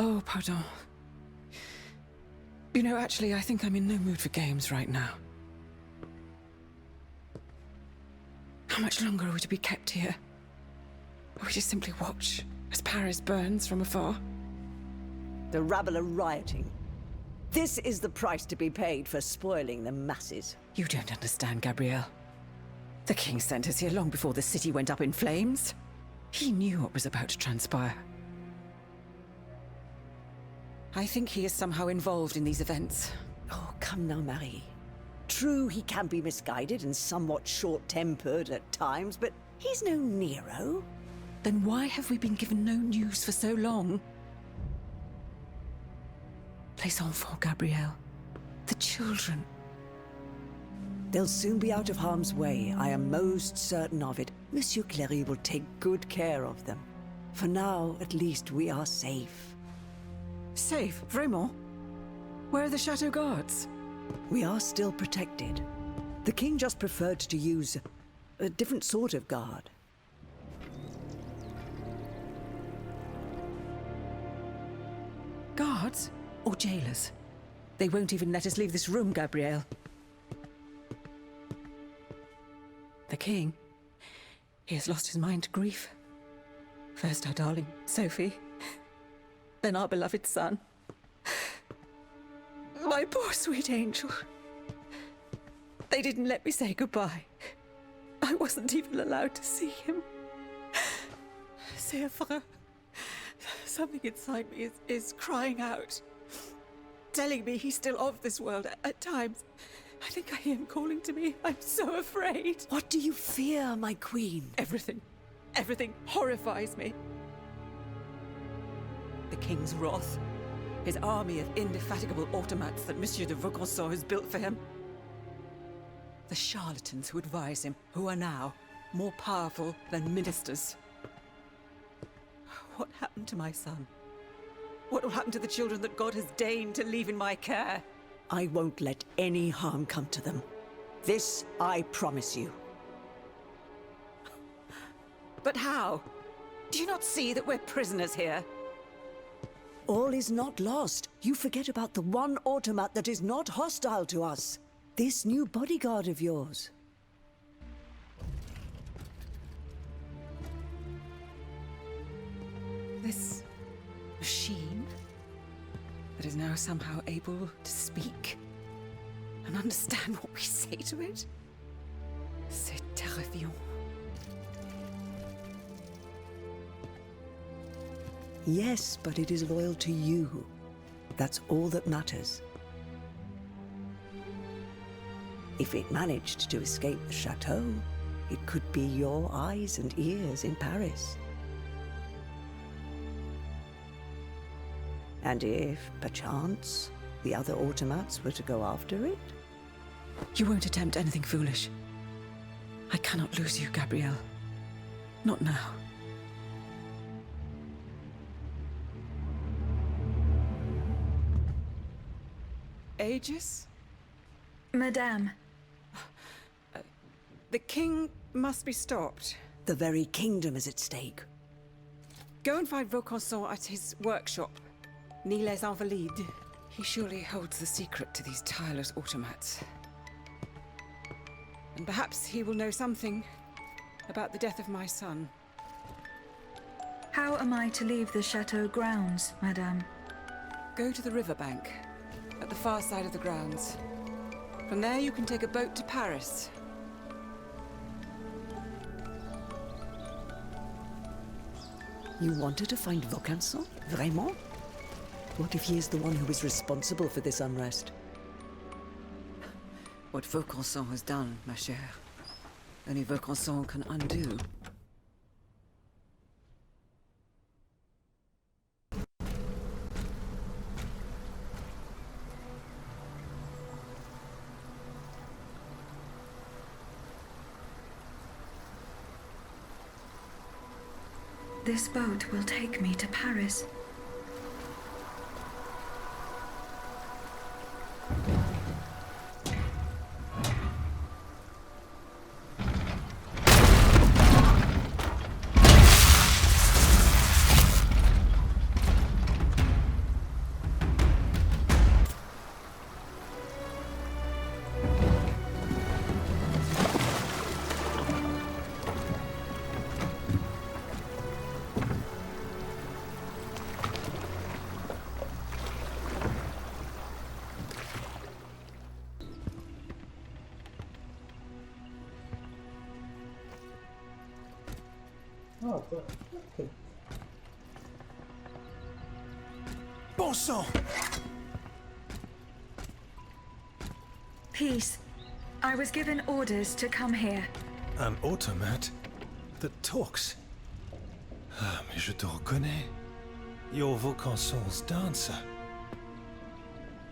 Oh, pardon. You know, actually, I think I'm in no mood for games right now. How much longer are we to be kept here? Or we just simply watch as Paris burns from afar? The rabble are rioting. This is the price to be paid for spoiling the masses. You don't understand, Gabrielle. The king sent us here long before the city went up in flames. He knew what was about to transpire. I think he is somehow involved in these events. Oh, come now, Marie. True, he can be misguided and somewhat short-tempered at times, but he's no Nero. Then why have we been given no news for so long? Les enfants, Gabrielle. The children. They'll soon be out of harm's way. I am most certain of it. Monsieur Cléry will take good care of them. For now, at least, we are safe. Safe? Vraiment? Where are the chateau guards? We are still protected. The king just preferred to use a different sort of guard. Guards? Or jailers? They won't even let us leave this room, Gabrielle. The king, he has lost his mind to grief. First our darling, Sophie. Then our beloved son. My poor sweet angel. They didn't let me say goodbye. I wasn't even allowed to see him. C'est affreux. Something inside me is crying out. Telling me he's still of this world at times. I think I hear him calling to me. I'm so afraid. What do you fear, my queen? Everything. Everything horrifies me. The king's wrath. His army of indefatigable automats that Monsieur de Vaucanson has built for him. The charlatans who advise him, who are now more powerful than ministers. What happened to my son? What will happen to the children that God has deigned to leave in my care? I won't let any harm come to them. This I promise you. But how? Do you not see that we're prisoners here? All is not lost. You forget about the one automat that is not hostile to us. This new bodyguard of yours. This machine that is now somehow able to speak and understand what we say to it? C'est terrifiant. Yes, but it is loyal to you. That's all that matters. If it managed to escape the chateau, it could be your eyes and ears in Paris. And if, perchance, the other automats were to go after it? You won't attempt anything foolish. I cannot lose you, Gabrielle. Not now. Aegis? Madame. The king must be stopped. The very kingdom is at stake. Go and find Vaucanson at his workshop. Ni les Invalides. He surely holds the secret to these tireless automats. And perhaps he will know something about the death of my son. How am I to leave the chateau grounds, Madame? Go to the riverbank, at the far side of the grounds. From there you can take a boat to Paris. You wanted to find Vaucanson? Vraiment? What if he is the one who is responsible for this unrest? What Vaucanson has done, ma chère, only Vaucanson can undo. This boat will take me to Paris. Bon sang! Peace. I was given orders to come here. An automat that talks. Ah, mais je te reconnais. You're Vaucanson's dancer.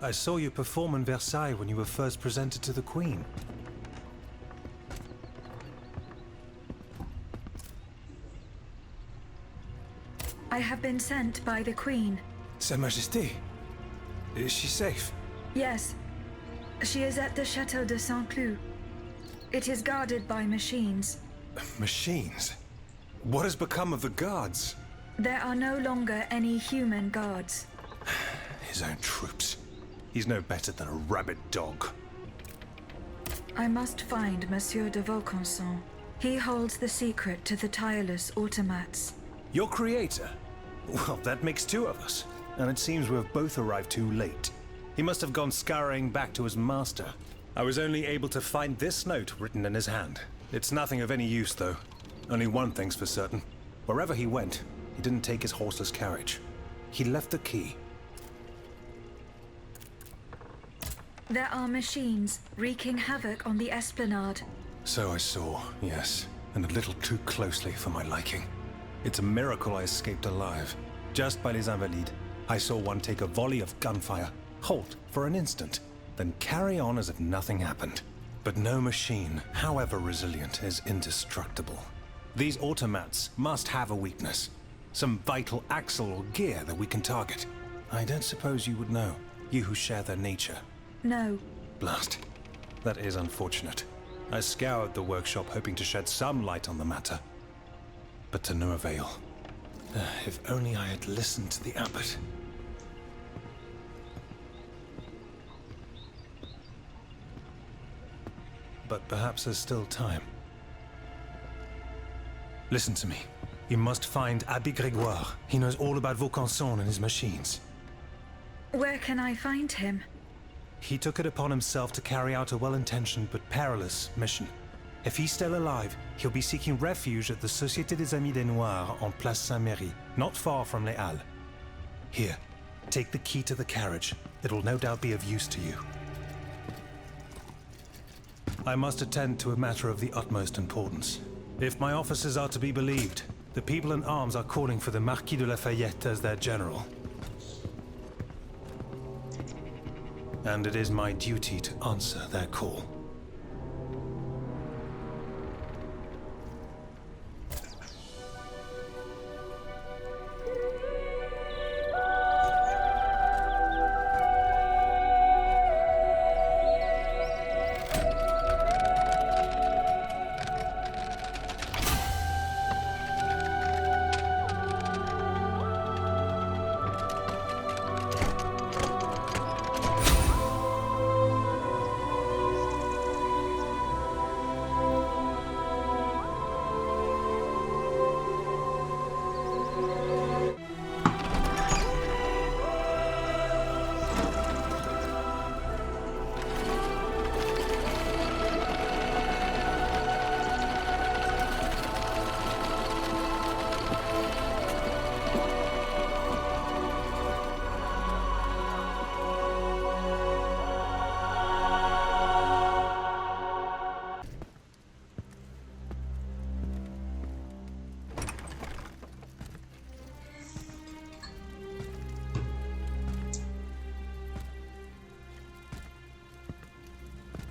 I saw you perform in Versailles when you were first presented to the Queen. I have been sent by the Queen. Sa Majesté, is she safe? Yes. She is at the Chateau de Saint-Cloud. It is guarded by machines. Machines? What has become of the guards? There are no longer any human guards. His own troops. He's no better than a rabid dog. I must find Monsieur de Vaucanson. He holds the secret to the tireless automats. Your creator? Well, that makes two of us. And it seems we've both arrived too late. He must have gone scurrying back to his master. I was only able to find this note written in his hand. It's nothing of any use, though. Only one thing's for certain. Wherever he went, he didn't take his horseless carriage. He left the key. There are machines wreaking havoc on the esplanade. So I saw, yes. And a little too closely for my liking. It's a miracle I escaped alive. Just by les Invalides, I saw one take a volley of gunfire, halt for an instant, then carry on as if nothing happened. But no machine, however resilient, is indestructible. These automats must have a weakness. Some vital axle or gear that we can target. I don't suppose you would know, you who share their nature. No. Blast. That is unfortunate. I scoured the workshop hoping to shed some light on the matter. But to no avail. If only I had listened to the abbot. But perhaps there's still time. Listen to me. You must find Abbé Grégoire. He knows all about Vaucanson and his machines. Where can I find him? He took it upon himself to carry out a well-intentioned but perilous mission. If he's still alive, he'll be seeking refuge at the Société des Amis des Noirs on Place Saint-Méry, not far from Les Halles. Here, take the key to the carriage. It will no doubt be of use to you. I must attend to a matter of the utmost importance. If my officers are to be believed, the people in arms are calling for the Marquis de Lafayette as their general. And it is my duty to answer their call.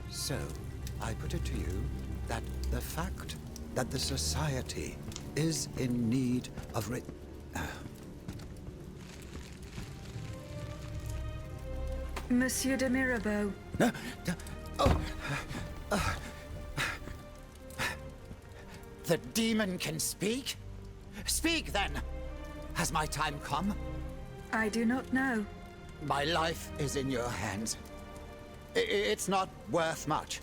So, I put it to you that the fact that the society is in need of Monsieur de Mirabeau. No, oh. The demon can speak? Speak, then! Has my time come? I do not know. My life is in your hands. It's not worth much.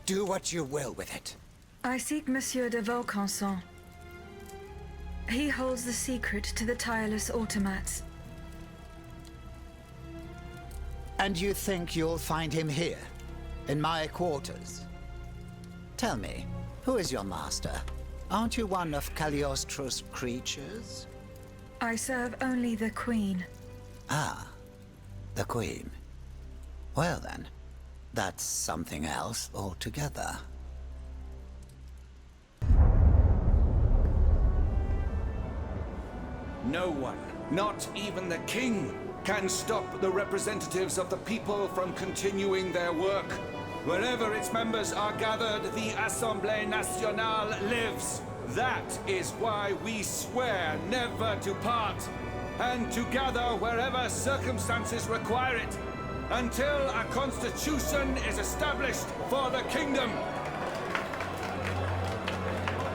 Do what you will with it. I seek Monsieur de Vaucanson. He holds the secret to the tireless automats. And you think you'll find him here, in my quarters? Tell me, who is your master? Aren't you one of Cagliostro's creatures? I serve only the Queen. Ah, the Queen. Well then, that's something else altogether. No one, not even the king, can stop the representatives of the people from continuing their work. Wherever its members are gathered, the Assemblée Nationale lives. That is why we swear never to part, and to gather wherever circumstances require it, until a constitution is established for the kingdom.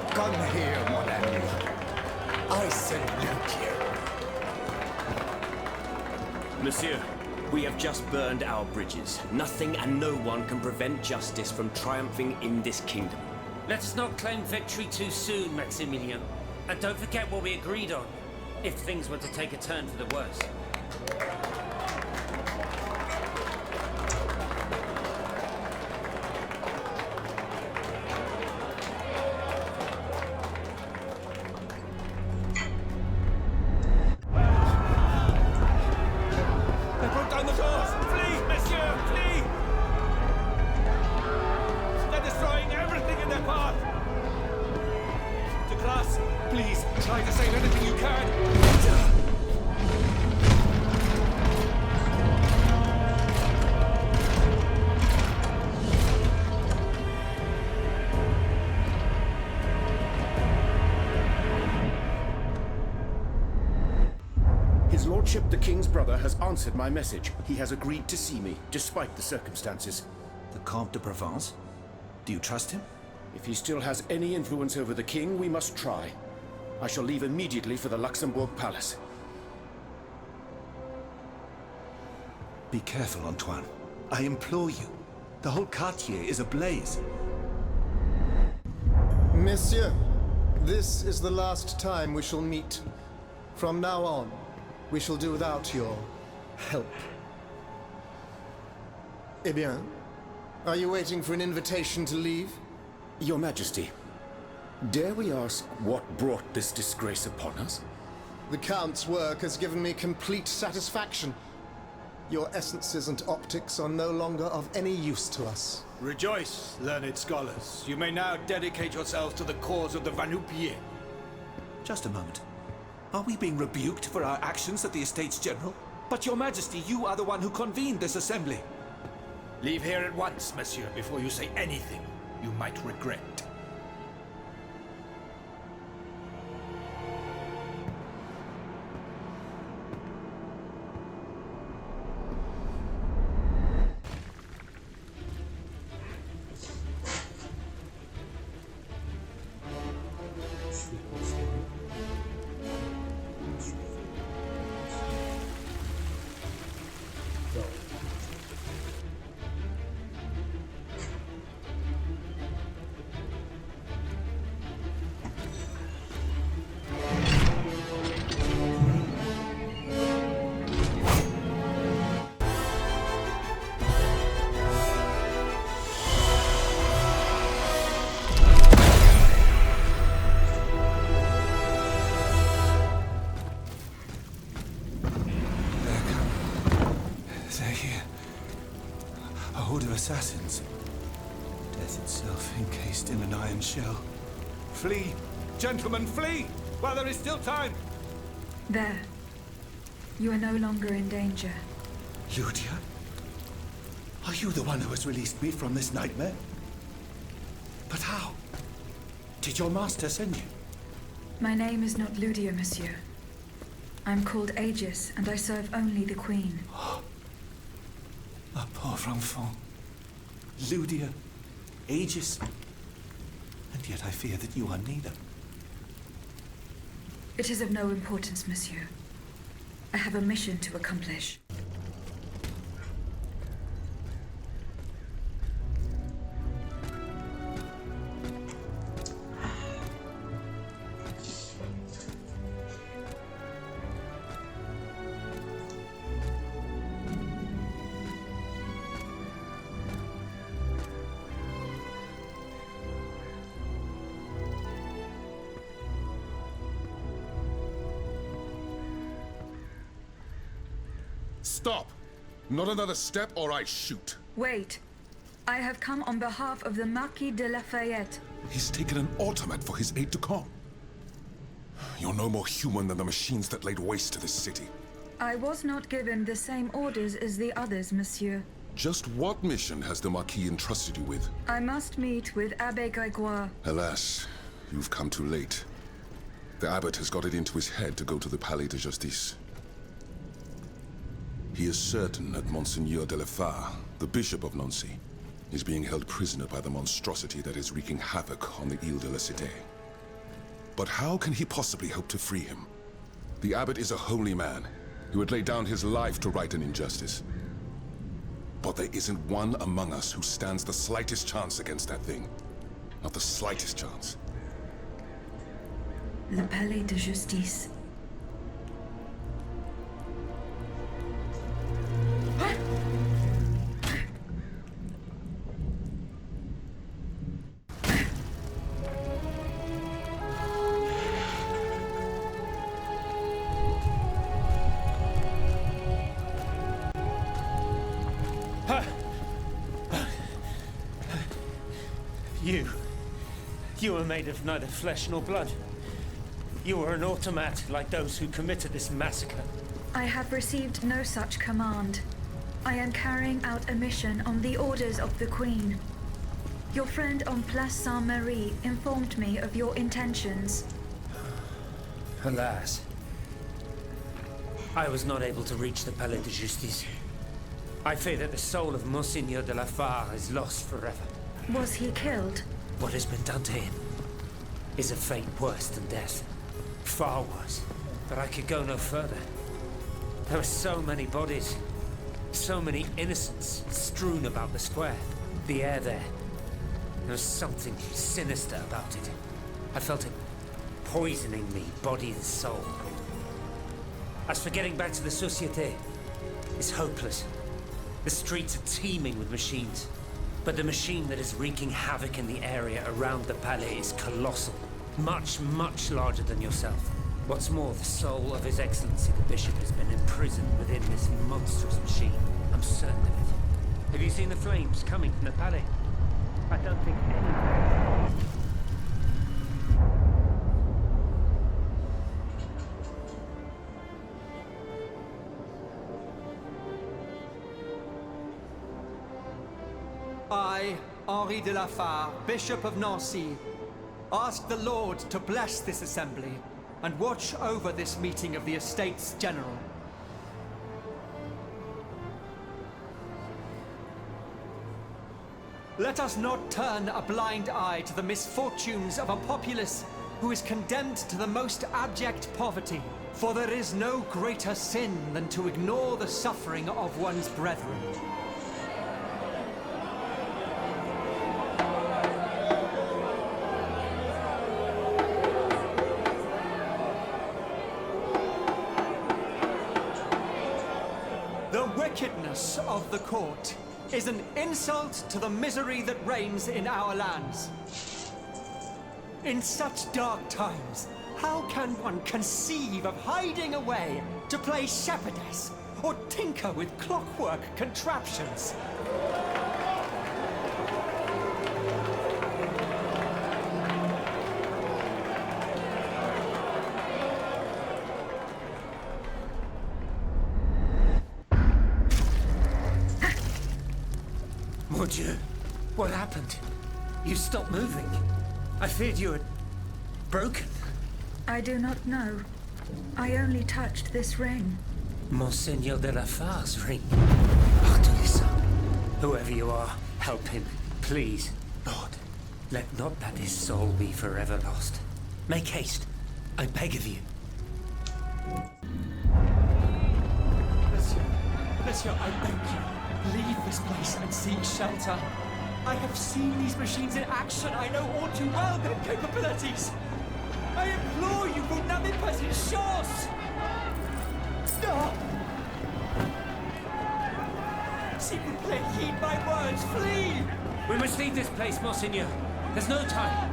Come here, mon ami. I salute you. Monsieur, we have just burned our bridges. Nothing and no one can prevent justice from triumphing in this kingdom. Let us not claim victory too soon, Maximilian. And don't forget what we agreed on, if things were to take a turn for the worse. The King's brother has answered my message. He has agreed to see me, despite the circumstances. The Comte de Provence? Do you trust him? If he still has any influence over the King, we must try. I shall leave immediately for the Luxembourg Palace. Be careful, Antoine. I implore you. The whole quartier is ablaze. Monsieur, this is the last time we shall meet. From now on, we shall do without your help. Eh bien, are you waiting for an invitation to leave? Your Majesty, dare we ask what brought this disgrace upon us? The Count's work has given me complete satisfaction. Your essences and optics are no longer of any use to us. Rejoice, learned scholars. You may now dedicate yourselves to the cause of the Vanupier. Just a moment. Are we being rebuked for our actions at the Estates General? But Your Majesty, you are the one who convened this assembly. Leave here at once, monsieur, before you say anything you might regret. Assassins. Death itself encased in an iron shell. Flee! Gentlemen, flee! While there is still time! There. You are no longer in danger. Lydia? Are you the one who has released me from this nightmare? But how? Did your master send you? My name is not Lydia, monsieur. I'm called Aegis, and I serve only the Queen. A pauvre enfant. Lydia, Aegis, and yet I fear that you are neither. It is of no importance, monsieur. I have a mission to accomplish. Stop! Not another step or I shoot. Wait. I have come on behalf of the Marquis de Lafayette. He's taken an automat for his aide-de-camp. You're no more human than the machines that laid waste to this city. I was not given the same orders as the others, monsieur. Just what mission has the Marquis entrusted you with? I must meet with Abbé Grégoire. Alas, you've come too late. The abbot has got it into his head to go to the Palais de Justice. He is certain that Monseigneur de la Fare, the Bishop of Nancy, is being held prisoner by the monstrosity that is wreaking havoc on the Ile de la Cité. But how can he possibly hope to free him? The abbot is a holy man who would lay down his life to right an injustice. But there isn't one among us who stands the slightest chance against that thing. Not the slightest chance. Le Palais de Justice. You were made of neither flesh nor blood. You were an automat like those who committed this massacre. I have received no such command. I am carrying out a mission on the orders of the Queen. Your friend on Place Saint-Marie informed me of your intentions. Alas. I was not able to reach the Palais de Justice. I fear that the soul of Monseigneur de la Fare is lost forever. Was he killed? What has been done to him is a fate worse than death. Far worse. But I could go no further. There were so many bodies, so many innocents strewn about the square. The air there was something sinister about it. I felt it poisoning me, body and soul. As for getting back to the Société, it's hopeless. The streets are teeming with machines. But the machine that is wreaking havoc in the area around the Palais is colossal. Much, much larger than yourself. What's more, the soul of His Excellency the Bishop has been imprisoned within this monstrous machine. I'm certain of it. Have you seen the flames coming from the Palais? I don't think any... I, Henri de la Fare, Bishop of Nancy, ask the Lord to bless this assembly and watch over this meeting of the Estates General. Let us not turn a blind eye to the misfortunes of a populace who is condemned to the most abject poverty, for there is no greater sin than to ignore the suffering of one's brethren. Wickedness of the court is an insult to the misery that reigns in our lands. In such dark times, how can one conceive of hiding away to play shepherdess or tinker with clockwork contraptions? Mon Dieu, what happened? You stopped moving. I feared you had broken. I do not know. I only touched this ring. Monseigneur de la Fare's ring. Pardonnez ça. Whoever you are, help him, please. Lord, let not that his soul be forever lost. Make haste, I beg of you. Monsieur, I beg you. Leave this place and seek shelter. I have seen these machines in action. I know all too well their capabilities. I implore you, vous n'avez pas une chance! Stop! S'il vous plaît, heed my words, flee! We must leave this place, Monseigneur. There's no time.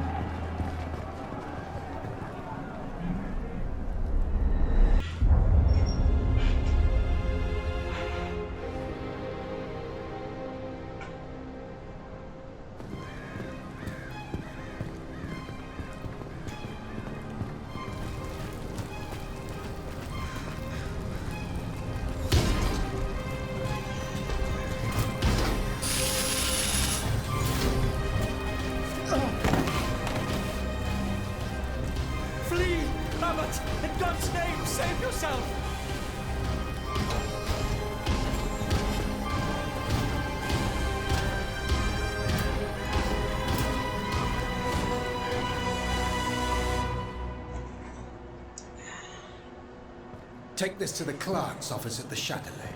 Take this to the clerk's office at the Châtelet.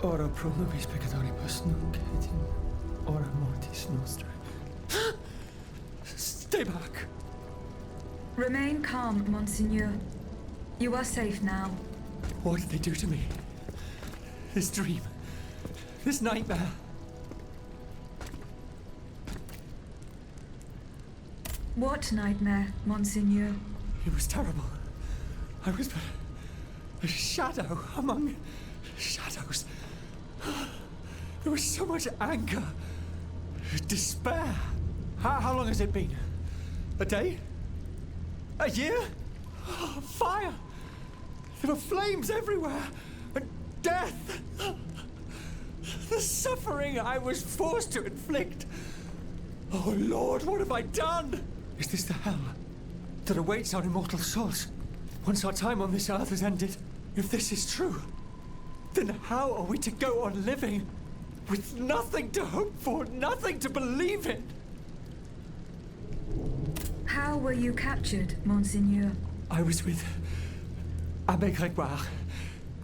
Ora pro nobis peccatoribus nunc et in hora mortis nostrae. Stay back! Remain calm, Monseigneur. You are safe now. What did they do to me? This dream. This nightmare. What nightmare, Monseigneur? It was terrible. I was but a shadow among shadows. There was so much anger, despair. How long has it been? A day? A year? Fire! There were flames everywhere, and death! The suffering I was forced to inflict. Oh Lord, what have I done? Is this the hell that awaits our immortal souls once our time on this earth has ended? If this is true, then how are we to go on living with nothing to hope for, nothing to believe in? How were you captured, Monseigneur? I was with Abbé Grégoire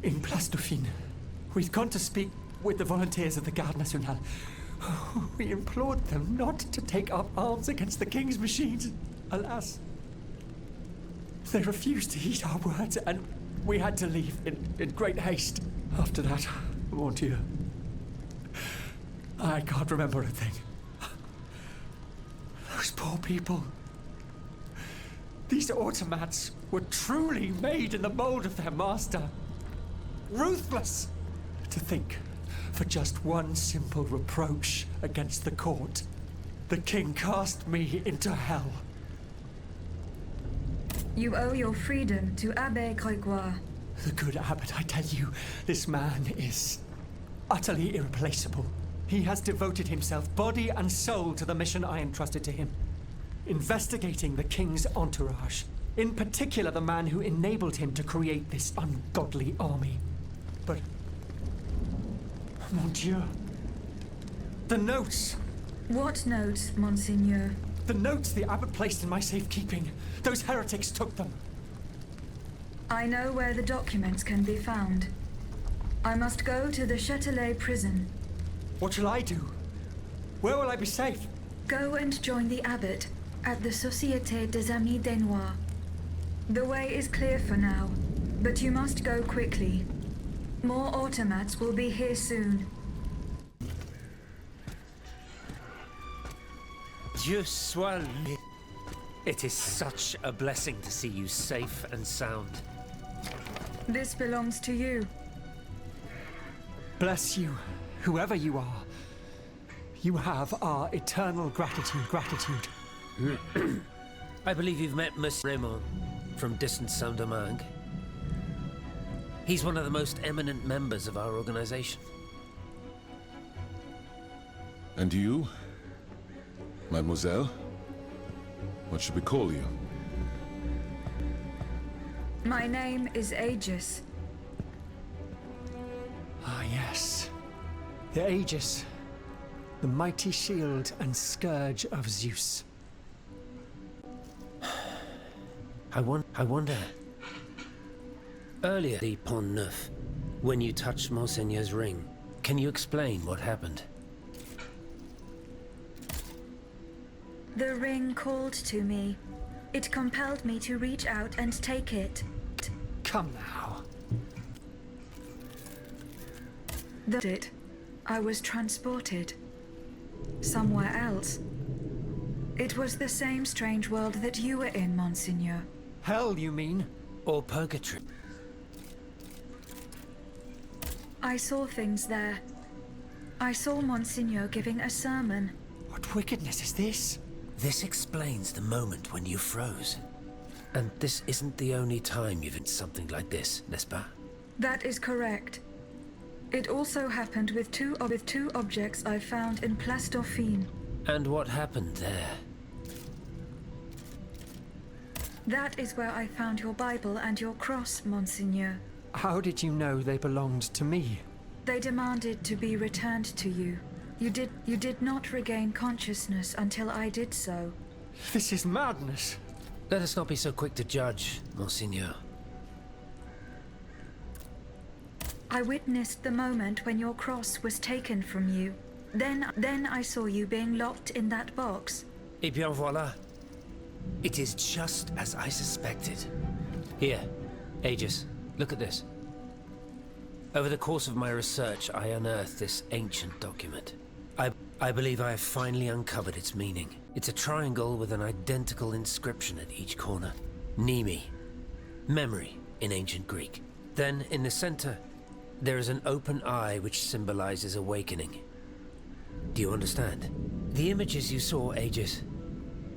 in Place Dauphine. We'd gone to speak with the volunteers of the Garde Nationale. We implored them not to take up arms against the King's machines. Alas, they refused to heed our words, and we had to leave in great haste. After that, mon Dieu, I can't remember a thing. Those poor people. These automats were truly made in the mold of their master. Ruthless! To think, for just one simple reproach against the court, the king cast me into hell. You owe your freedom to Abbé Grégoire. The good abbot, I tell you, this man is utterly irreplaceable. He has devoted himself body and soul to the mission I entrusted to him. Investigating the king's entourage. In particular, the man who enabled him to create this ungodly army. But, mon Dieu, the notes. What notes, Monseigneur? The notes the abbot placed in my safekeeping. Those heretics took them. I know where the documents can be found. I must go to the Châtelet prison. What shall I do? Where will I be safe? Go and join the abbot at the Société des Amis des Noirs. The way is clear for now, but you must go quickly. More automats will be here soon. Dieu soit loué. It is such a blessing to see you safe and sound. This belongs to you. Bless you, whoever you are. You have our eternal gratitude. I believe you've met Monsieur Raymond from distant Saint-Domingue. He's one of the most eminent members of our organization. And you, mademoiselle? What should we call you? My name is Aegis. Ah, yes. The Aegis. The mighty shield and scourge of Zeus. I wonder... Earlier, the Pont Neuf, when you touched Monseigneur's ring, can you explain what happened? The ring called to me. It compelled me to reach out and take it. Come now. I was transported. Somewhere else. It was the same strange world that you were in, Monseigneur. Hell, you mean? Or purgatory? I saw things there. I saw Monseigneur giving a sermon. What wickedness is this? This explains the moment when you froze. And this isn't the only time you've had something like this, n'est-ce pas? That is correct. It also happened with two objects I found in Place Dauphine. And what happened there? That is where I found your Bible and your cross, Monseigneur. How did you know they belonged to me? They demanded to be returned to you. You did not regain consciousness until I did so. This is madness. Let us not be so quick to judge, Monseigneur. I witnessed the moment when your cross was taken from you. Then I saw you being locked in that box. Et bien voilà. It is just as I suspected. Here, Aegis, look at this. Over the course of my research, I unearthed this ancient document. I believe I have finally uncovered its meaning. It's a triangle with an identical inscription at each corner. Nemi, memory in ancient Greek. Then, in the center, there is an open eye which symbolizes awakening. Do you understand? The images you saw, Aegis,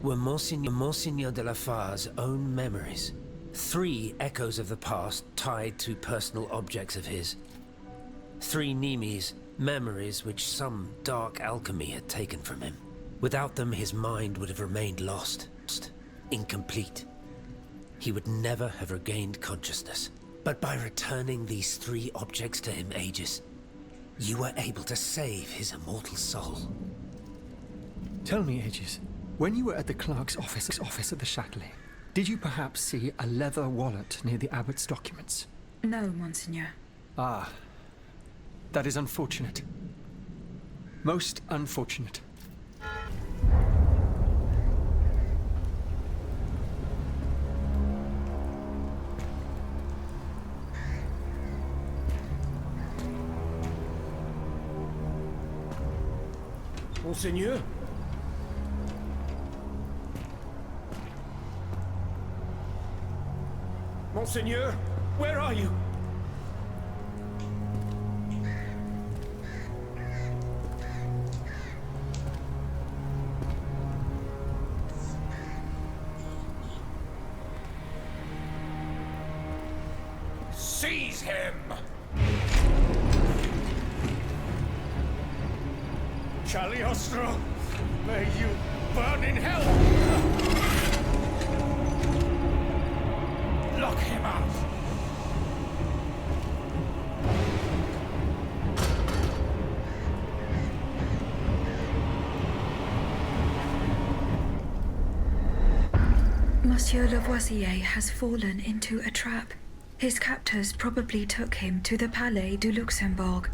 were Monseigneur de la Far's own memories. 3 echoes of the past tied to personal objects of his. 3 Nemis, memories which some dark alchemy had taken from him. Without them, his mind would have remained lost, incomplete. He would never have regained consciousness. But by returning these 3 objects to him, Aegis, you were able to save his immortal soul. Tell me, Aegis, when you were at the clerk's office at the Châtelet, did you perhaps see a leather wallet near the abbot's documents? No, Monseigneur. Ah, that is unfortunate. Most unfortunate. Monseigneur? Monseigneur, where are you? Seize him! Cagliostro, may you burn in hell! Lock him up! Monsieur Lavoisier has fallen into a trap. His captors probably took him to the Palais du Luxembourg.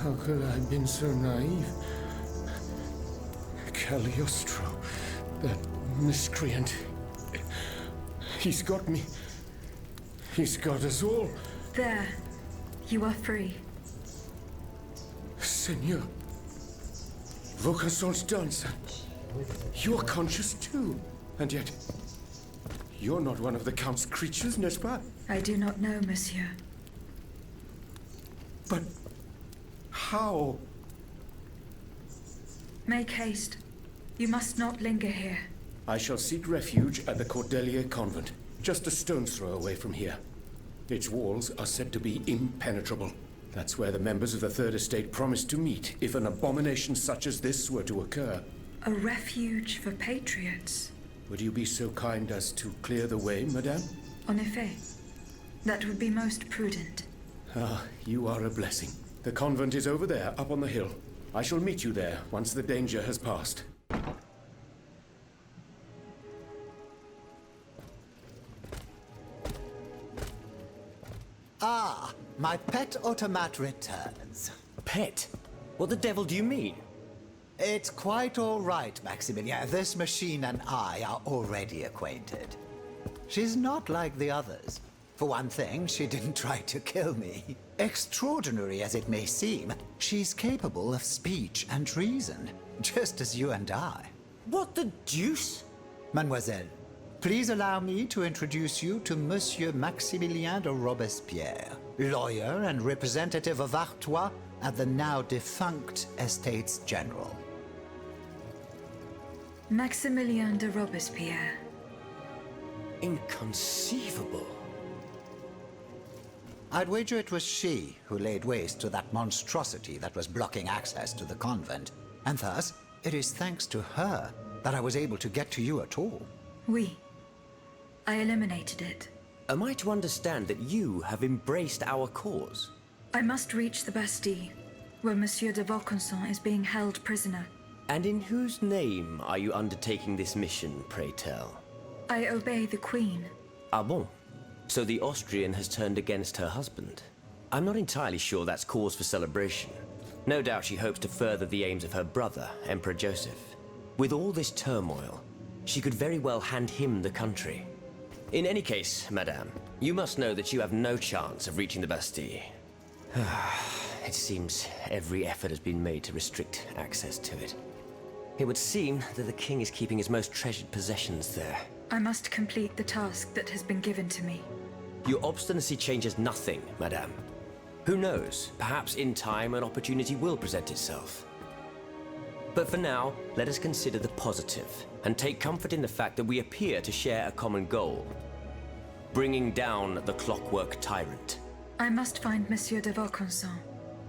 How could I have been so naive? Cagliostro, that miscreant. He's got me. He's got us all. There. You are free. Senor. Vaucanson's dancer. You're conscious too. And yet, you're not one of the Count's creatures, n'est-ce pas? I do not know, monsieur. But how? Make haste. You must not linger here. I shall seek refuge at the Cordelier Convent, just a stone's throw away from here. Its walls are said to be impenetrable. That's where the members of the Third Estate promised to meet if an abomination such as this were to occur. A refuge for patriots. Would you be so kind as to clear the way, madame? En effet. That would be most prudent. Ah, you are a blessing. The convent is over there, up on the hill. I shall meet you there once the danger has passed. Ah, my pet automat returns. Pet? What the devil do you mean? It's quite all right, Maximilian. This machine and I are already acquainted. She's not like the others. For one thing, she didn't try to kill me. Extraordinary as it may seem, she's capable of speech and reason, just as you and I. What the deuce? Mademoiselle, please allow me to introduce you to Monsieur Maximilien de Robespierre, lawyer and representative of Artois at the now defunct Estates General. Maximilien de Robespierre. Inconceivable. I'd wager it was she who laid waste to that monstrosity that was blocking access to the convent, and thus it is thanks to her that I was able to get to you at all. Oui. I eliminated it. Am I to understand that you have embraced our cause? I must reach the Bastille, where Monsieur de Vaucanson is being held prisoner. And in whose name are you undertaking this mission, pray tell? I obey the Queen. Ah bon? So the Austrian has turned against her husband. I'm not entirely sure that's cause for celebration. No doubt she hopes to further the aims of her brother, Emperor Joseph. With all this turmoil, she could very well hand him the country. In any case, madame, you must know that you have no chance of reaching the Bastille. It seems every effort has been made to restrict access to it. It would seem that the king is keeping his most treasured possessions there. I must complete the task that has been given to me. Your obstinacy changes nothing, madame. Who knows, perhaps in time an opportunity will present itself. But for now, let us consider the positive, and take comfort in the fact that we appear to share a common goal. Bringing down the clockwork tyrant. I must find Monsieur de Vaucanson.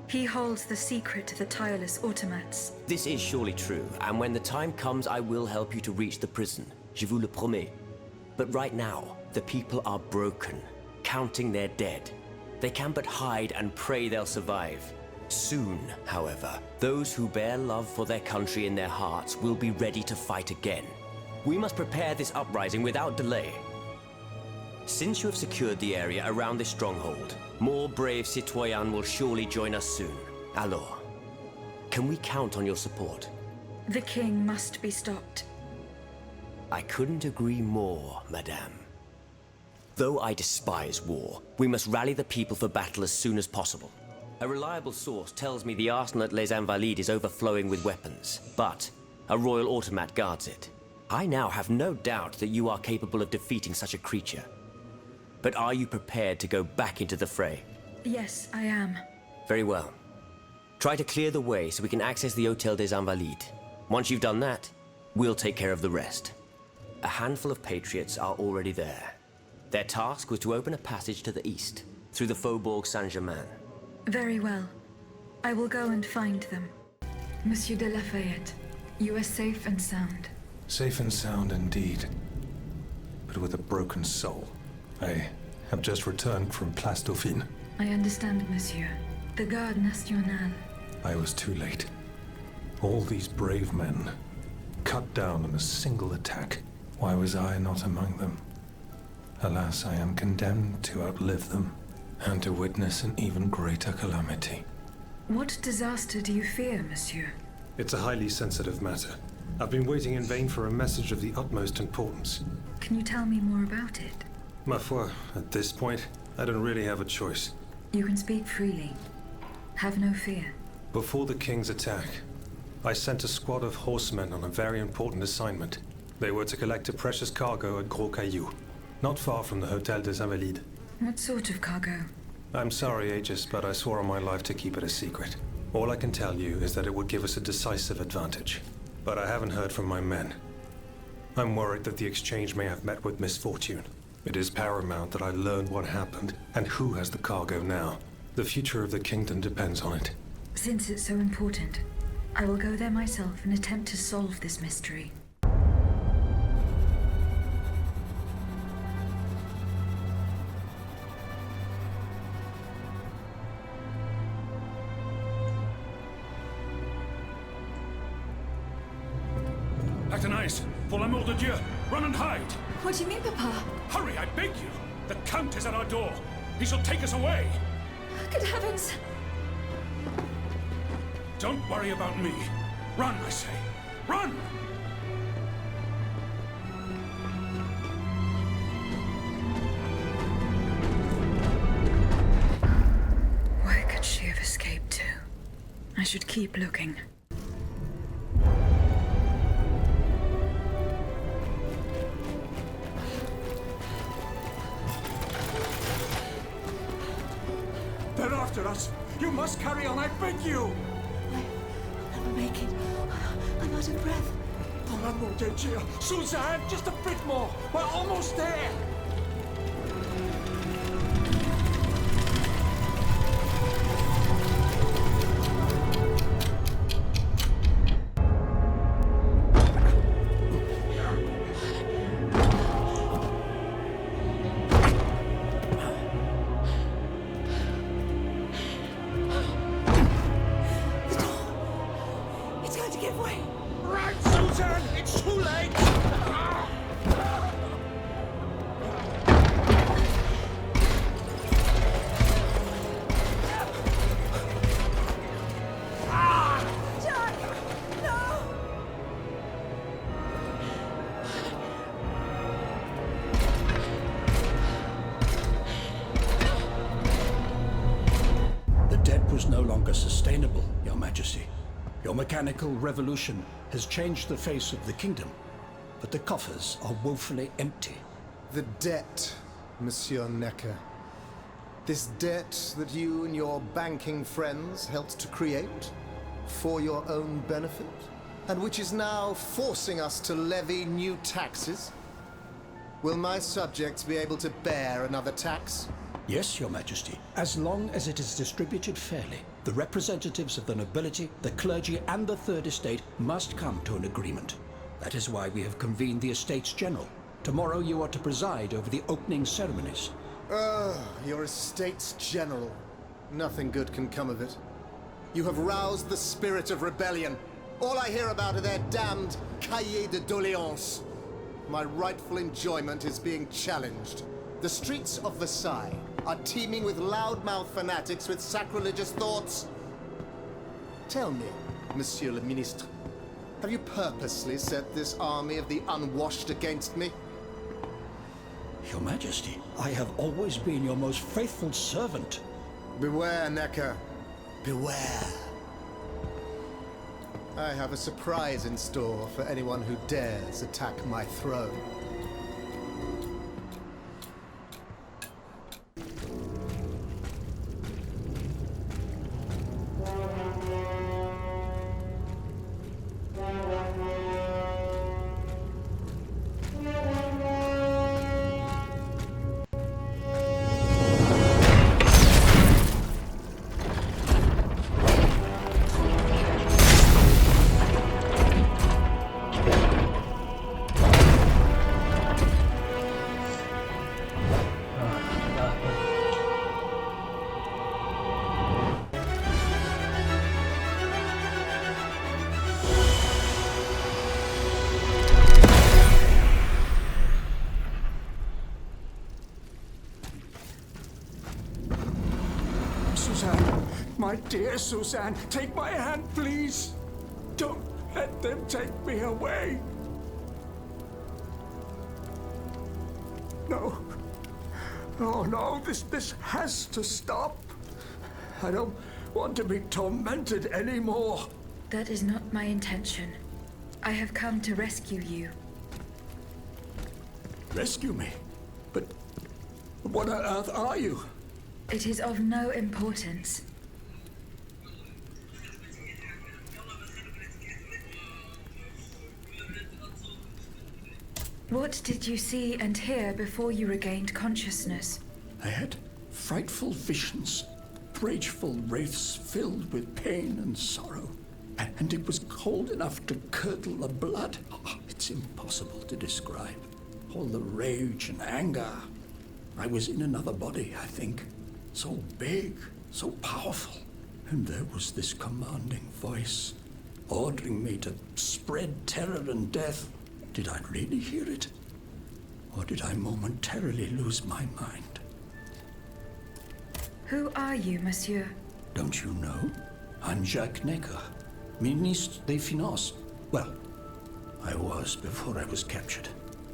He holds the secret to the tireless automats. This is surely true, and when the time comes I will help you to reach the prison. Je vous le promets. But right now, the people are broken, counting their dead. They can but hide and pray they'll survive. Soon, however, those who bear love for their country in their hearts will be ready to fight again. We must prepare this uprising without delay. Since you have secured the area around this stronghold, more brave citoyens will surely join us soon. Alors, can we count on your support? The king must be stopped. I couldn't agree more, madame. Though I despise war, we must rally the people for battle as soon as possible. A reliable source tells me the arsenal at Les Invalides is overflowing with weapons, but a royal automat guards it. I now have no doubt that you are capable of defeating such a creature. But are you prepared to go back into the fray? Yes, I am. Very well. Try to clear the way so we can access the Hôtel des Invalides. Once you've done that, we'll take care of the rest. A handful of patriots are already there. Their task was to open a passage to the east, through the Faubourg Saint-Germain. Very well. I will go and find them. Monsieur de Lafayette, you are safe and sound. Safe and sound indeed. But with a broken soul. I have just returned from Place Dauphine. I understand, monsieur. The Garde Nationale. I was too late. All these brave men, cut down in a single attack. Why was I not among them? Alas, I am condemned to outlive them, and to witness an even greater calamity. What disaster do you fear, monsieur? It's a highly sensitive matter. I've been waiting in vain for a message of the utmost importance. Can you tell me more about it? Ma foi, at this point, I don't really have a choice. You can speak freely. Have no fear. Before the king's attack, I sent a squad of horsemen on a very important assignment. They were to collect a precious cargo at Gros Caillou, not far from the Hotel des Invalides. What sort of cargo? I'm sorry, Aegis, but I swore on my life to keep it a secret. All I can tell you is that it would give us a decisive advantage. But I haven't heard from my men. I'm worried that the exchange may have met with misfortune. It is paramount that I learn what happened and who has the cargo now. The future of the kingdom depends on it. Since it's so important, I will go there myself and attempt to solve this mystery. Athénaïs, pour l'amour de Dieu, run and hide! What do you mean, Papa? Hurry, I beg you! The Count is at our door. He shall take us away! Good heavens! Don't worry about me. Run, I say. Run! Where could she have escaped to? I should keep looking. They're after us! You must carry on, I beg you! I'll never make it. I'm out of breath. Pour l'amour de Dieu! Suzanne, just a bit more! We're almost there! Was no longer sustainable, Your Majesty. Your mechanical revolution has changed the face of the kingdom, but the coffers are woefully empty. The debt, Monsieur Necker. This debt that you and your banking friends helped to create for your own benefit, and which is now forcing us to levy new taxes. Will my subjects be able to bear another tax? Yes, Your Majesty, as long as it is distributed fairly. The representatives of the nobility, the clergy, and the Third Estate must come to an agreement. That is why we have convened the Estates General. Tomorrow you are to preside over the opening ceremonies. Your Estates General. Nothing good can come of it. You have roused the spirit of rebellion. All I hear about are their damned cahiers de doléances. My rightful enjoyment is being challenged. The streets of Versailles are teeming with loudmouth fanatics with sacrilegious thoughts. Tell me, Monsieur le Ministre, have you purposely set this army of the unwashed against me? Your Majesty, I have always been your most faithful servant. Beware, Necker. Beware. I have a surprise in store for anyone who dares attack my throne. My dear Suzanne, take my hand, please. Don't let them take me away. No. Oh no, this has to stop. I don't want to be tormented anymore. That is not my intention. I have come to rescue you. Rescue me? But what on earth are you? It is of no importance. What did you see and hear before you regained consciousness? I had frightful visions, rageful wraiths filled with pain and sorrow. And it was cold enough to curdle the blood. Oh, it's impossible to describe. All the rage and anger. I was in another body, I think. So big, so powerful. And there was this commanding voice, ordering me to spread terror and death. Did I really hear it? Or did I momentarily lose my mind? Who are you, monsieur? Don't you know? I'm Jacques Necker, Ministre des Finances. Well, I was before I was captured.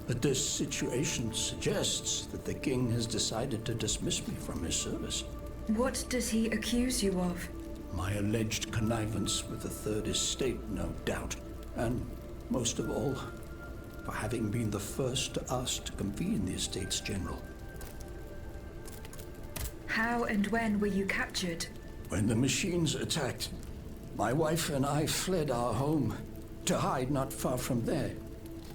But this situation suggests that the king has decided to dismiss me from his service. What does he accuse you of? My alleged connivance with the Third Estate, no doubt. And most of all, for having been the first to ask to convene the Estates General. How and when were you captured? When the machines attacked, my wife and I fled our home to hide not far from there,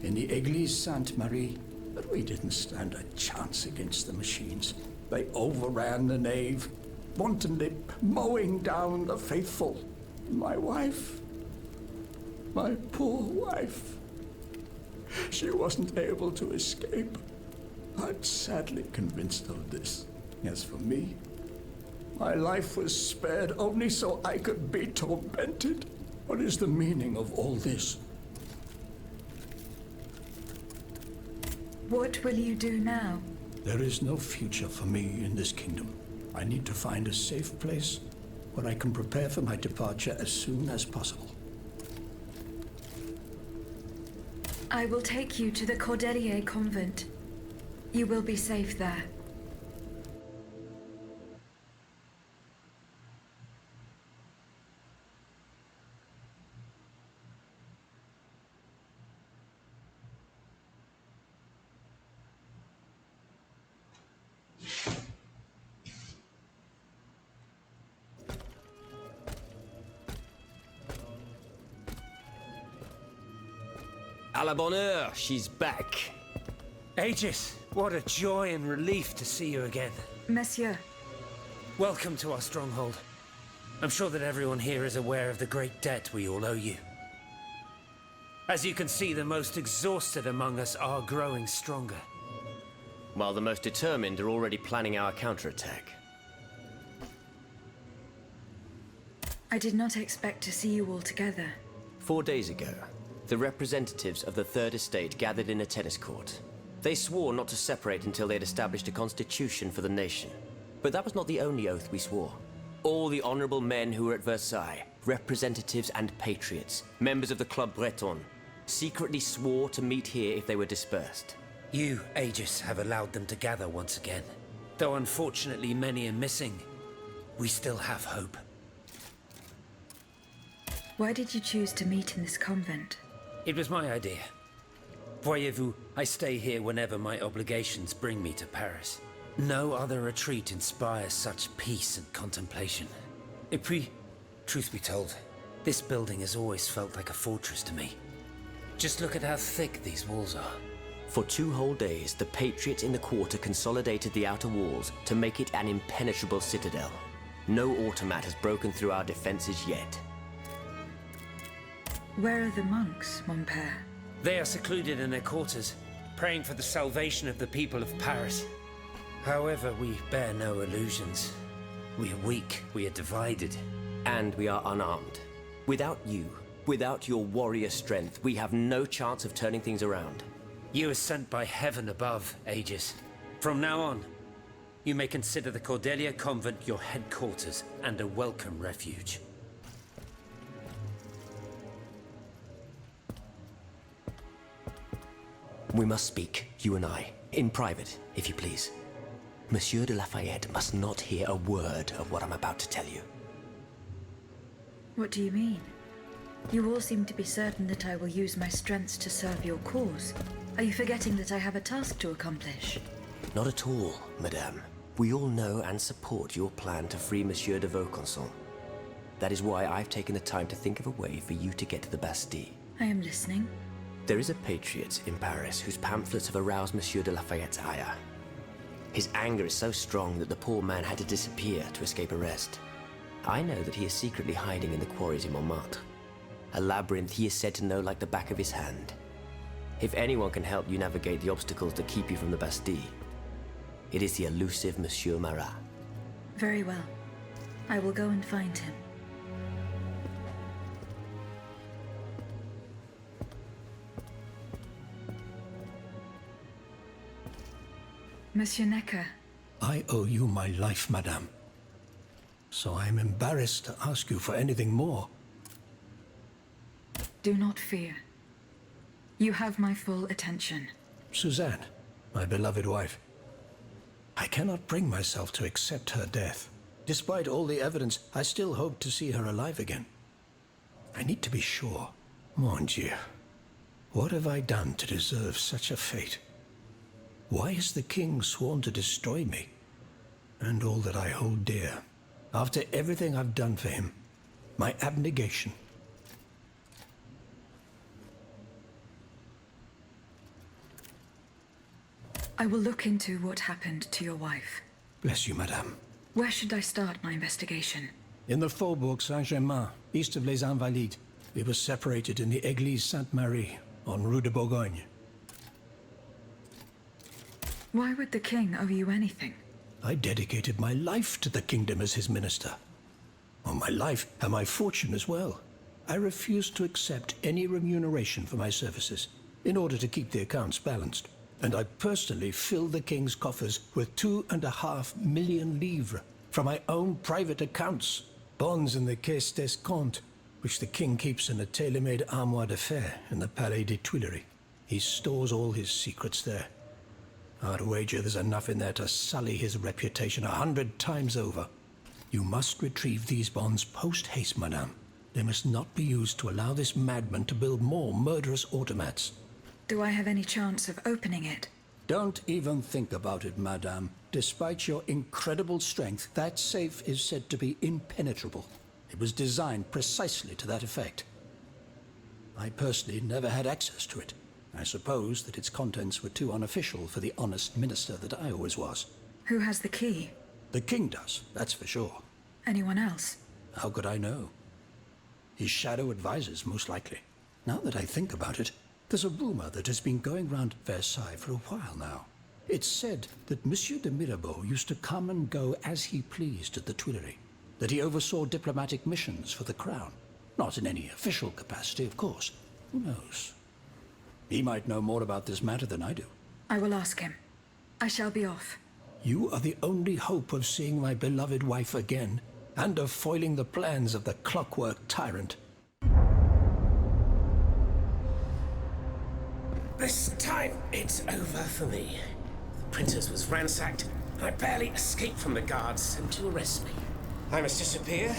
in the Église Sainte-Marie. But we didn't stand a chance against the machines. They overran the nave, wantonly mowing down the faithful. My wife, my poor wife, she wasn't able to escape. I'm sadly convinced of this. As for me, my life was spared only so I could be tormented. What is the meaning of all this? What will you do now? There is no future for me in this kingdom. I need to find a safe place where I can prepare for my departure as soon as possible. I will take you to the Cordelier convent. You will be safe there. À la bonne heure, she's back. Aegis, what a joy and relief to see you again. Monsieur. Welcome to our stronghold. I'm sure that everyone here is aware of the great debt we all owe you. As you can see, the most exhausted among us are growing stronger. While the most determined are already planning our counterattack. I did not expect to see you all together. 4 days ago, the representatives of the Third Estate gathered in a tennis court. They swore not to separate until they'd established a constitution for the nation. But that was not the only oath we swore. All the honorable men who were at Versailles, representatives and patriots, members of the Club Breton, secretly swore to meet here if they were dispersed. You, Aegis, have allowed them to gather once again. Though unfortunately many are missing, we still have hope. Why did you choose to meet in this convent? It was my idea. Voyez-vous, I stay here whenever my obligations bring me to Paris. No other retreat inspires such peace and contemplation. Et puis, truth be told, this building has always felt like a fortress to me. Just look at how thick these walls are. For 2 whole days, the patriots in the quarter consolidated the outer walls to make it an impenetrable citadel. No automat has broken through our defenses yet. Where are the monks, mon père? They are secluded in their quarters, praying for the salvation of the people of Paris. However, we bear no illusions. We are weak, we are divided. And we are unarmed. Without you, without your warrior strength, we have no chance of turning things around. You are sent by heaven above, Aegis. From now on, You may consider the Cordelia Convent your headquarters and a welcome refuge. We must speak, you and I, in private, if you please. Monsieur de Lafayette must not hear a word of what I'm about to tell you. What do you mean? You all seem to be certain that I will use my strengths to serve your cause. Are you forgetting that I have a task to accomplish? Not at all, madame. We all know and support your plan to free Monsieur de Vaucanson. That is why I've taken the time to think of a way for you to get to the Bastille. I am listening. There is a patriot in Paris whose pamphlets have aroused Monsieur de Lafayette's ire. His anger is so strong that the poor man had to disappear to escape arrest. I know that he is secretly hiding in the quarries in Montmartre. A labyrinth he is said to know like the back of his hand. If anyone can help you navigate the obstacles that keep you from the Bastille, it is the elusive Monsieur Marat. Very well. I will go and find him. Monsieur Necker. I owe you my life, madame. So I am embarrassed to ask you for anything more. Do not fear. You have my full attention. Suzanne, my beloved wife. I cannot bring myself to accept her death. Despite all the evidence, I still hope to see her alive again. I need to be sure. Mon Dieu. What have I done to deserve such a fate? Why has the king sworn to destroy me? And all that I hold dear. After everything I've done for him. My abnegation. I will look into what happened to your wife. Bless you, madame. Where should I start my investigation? In the Faubourg Saint-Germain, east of Les Invalides. We were separated in the Église Sainte-Marie, on Rue de Bourgogne. Why would the king owe you anything? I dedicated my life to the kingdom as his minister. Oh, my life and my fortune as well. I refused to accept any remuneration for my services, in order to keep the accounts balanced. And I personally filled the king's coffers with 2.5 million livres from my own private accounts. Bonds in the Caisse d'Escompte, which the king keeps in a tailor-made armoire de fer in the Palais des Tuileries. He stores all his secrets there. I'd wager there's enough in there to sully his reputation 100 times over. You must retrieve these bonds post-haste, madame. They must not be used to allow this madman to build more murderous automats. Do I have any chance of opening it? Don't even think about it, madame. Despite your incredible strength, that safe is said to be impenetrable. It was designed precisely to that effect. I personally never had access to it. I suppose that its contents were too unofficial for the honest minister that I always was. Who has the key? The king does, that's for sure. Anyone else? How could I know? His shadow advisors, most likely. Now that I think about it, there's a rumor that has been going round Versailles for a while now. It's said that Monsieur de Mirabeau used to come and go as he pleased at the Tuileries, that he oversaw diplomatic missions for the crown. Not in any official capacity, of course. Who knows? He might know more about this matter than I do. I will ask him. I shall be off. You are the only hope of seeing my beloved wife again, and of foiling the plans of the clockwork tyrant. This time, it's over for me. The printer's was ransacked. I barely escaped from the guards sent to arrest me. I must disappear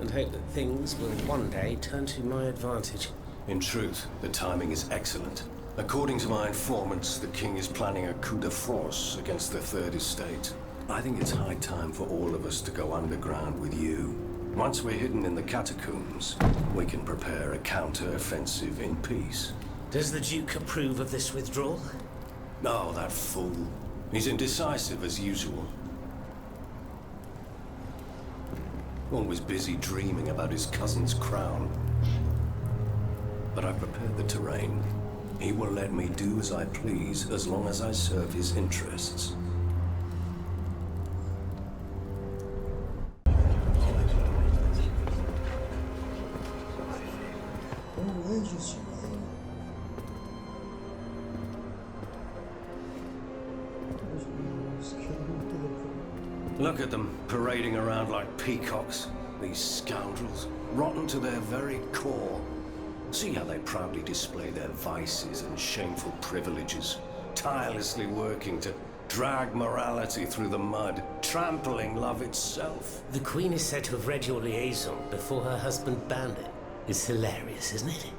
and hope that things will one day turn to my advantage. In truth, the timing is excellent. According to my informants, the king is planning a coup de force against the Third Estate. I think it's high time for all of us to go underground with you. Once we're hidden in the catacombs, we can prepare a counter-offensive in peace. Does the Duke approve of this withdrawal? No, that fool. He's indecisive as usual. Always busy dreaming about his cousin's crown. But I've prepared the terrain. He will let me do as I please as long as I serve his interests. Look at them, parading around like peacocks. These scoundrels, rotten to their very core. See how they proudly display their vices and shameful privileges, tirelessly working to drag morality through the mud, trampling love itself. The Queen is said to have read your liaison before her husband banned it. It's hilarious, isn't it?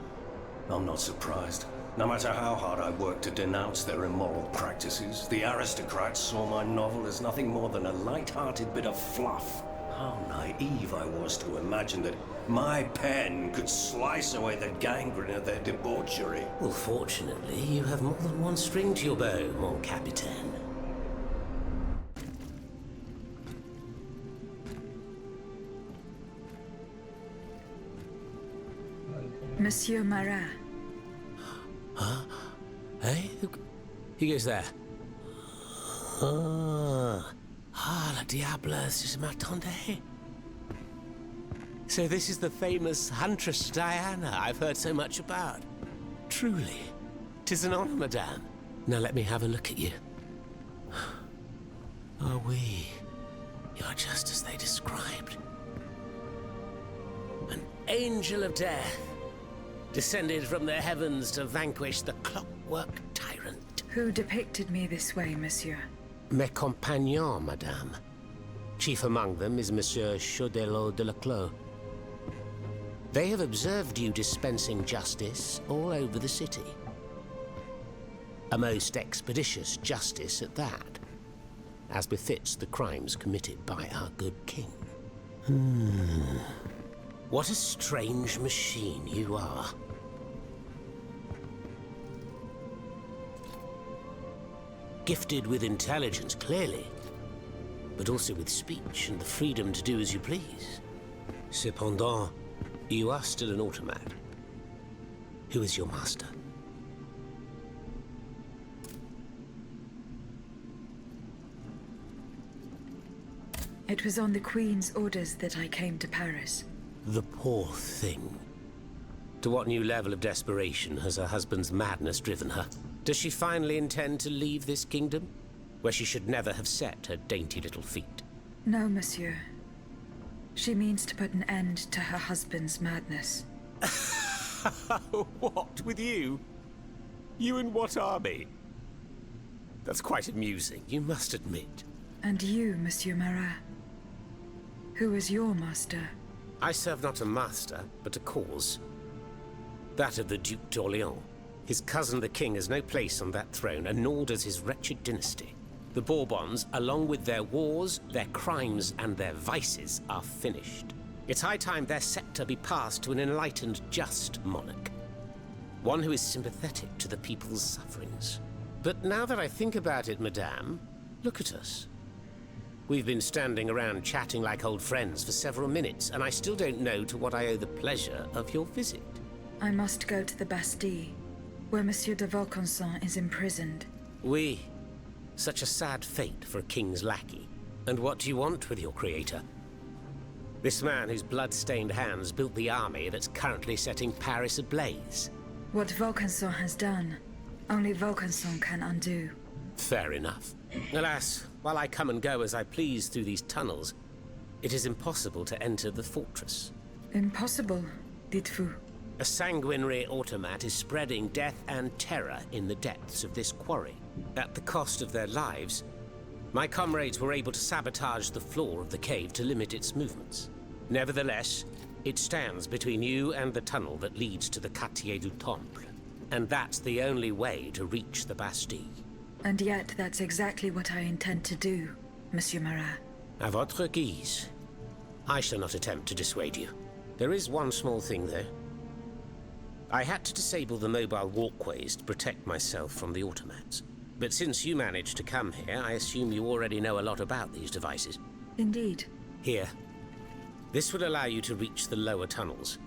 I'm not surprised. No matter how hard I worked to denounce their immoral practices, the aristocrats saw my novel as nothing more than a light-hearted bit of fluff. How naive I was to imagine that my pen could slice away the gangrene of their debauchery. Well, fortunately, you have more than one string to your bow, mon capitaine. Monsieur Marat. Huh? Hey? Who goes there? La diableuse, je m'attendais. So this is the famous huntress Diana I've heard so much about. Truly, 'tis an honor, madame. Now let me have a look at you. Oh, oui. You're just as they described. An angel of death, descended from the heavens to vanquish the clockwork tyrant. Who depicted me this way, monsieur? Mes compagnons, madame. Chief among them is Monsieur Chaudelot de la Clos. They have observed you dispensing justice all over the city. A most expeditious justice at that, as befits the crimes committed by our good king. What a strange machine you are. Gifted with intelligence, clearly, but also with speech and the freedom to do as you please. Cependant, you are still an automat. Who is your master? It was on the Queen's orders that I came to Paris. The poor thing. To what new level of desperation has her husband's madness driven her? Does she finally intend to leave this kingdom, where she should never have set her dainty little feet? No, monsieur. She means to put an end to her husband's madness. What, with you? You in what army? That's quite amusing, you must admit. And you, Monsieur Marat? Who is your master? I serve not a master, but a cause. That of the Duc d'Orléans. His cousin the king has no place on that throne, and nor does his wretched dynasty. The Bourbons, along with their wars, their crimes, and their vices, are finished. It's high time their scepter be passed to an enlightened, just monarch. One who is sympathetic to the people's sufferings. But now that I think about it, madame, look at us. We've been standing around chatting like old friends for several minutes, and I still don't know to what I owe the pleasure of your visit. I must go to the Bastille, where Monsieur de Vaucanson is imprisoned. Oui. Such a sad fate for a king's lackey. And what do you want with your creator? This man whose blood-stained hands built the army that's currently setting Paris ablaze. What Vaucanson has done, only Vaucanson can undo. Fair enough. Alas, while I come and go as I please through these tunnels, it is impossible to enter the fortress. Impossible, dites-vous? A sanguinary automat is spreading death and terror in the depths of this quarry. At the cost of their lives, my comrades were able to sabotage the floor of the cave to limit its movements. Nevertheless, it stands between you and the tunnel that leads to the Quartier du Temple. And that's the only way to reach the Bastille. And yet that's exactly what I intend to do, Monsieur Marat. À votre guise. I shall not attempt to dissuade you. There is one small thing, though. I had to disable the mobile walkways to protect myself from the automats. But since you managed to come here, I assume you already know a lot about these devices. Indeed. Here. This will allow you to reach the lower tunnels.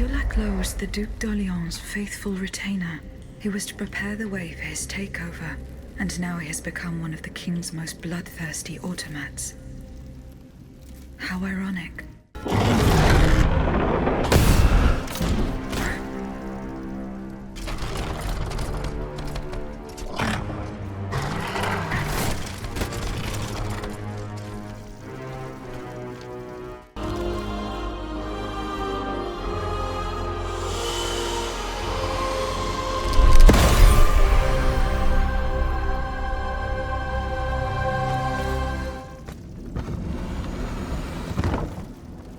Monsieur Laclos was the Duc d'Orléans' faithful retainer. He was to prepare the way for his takeover, and now he has become one of the king's most bloodthirsty automats. How ironic.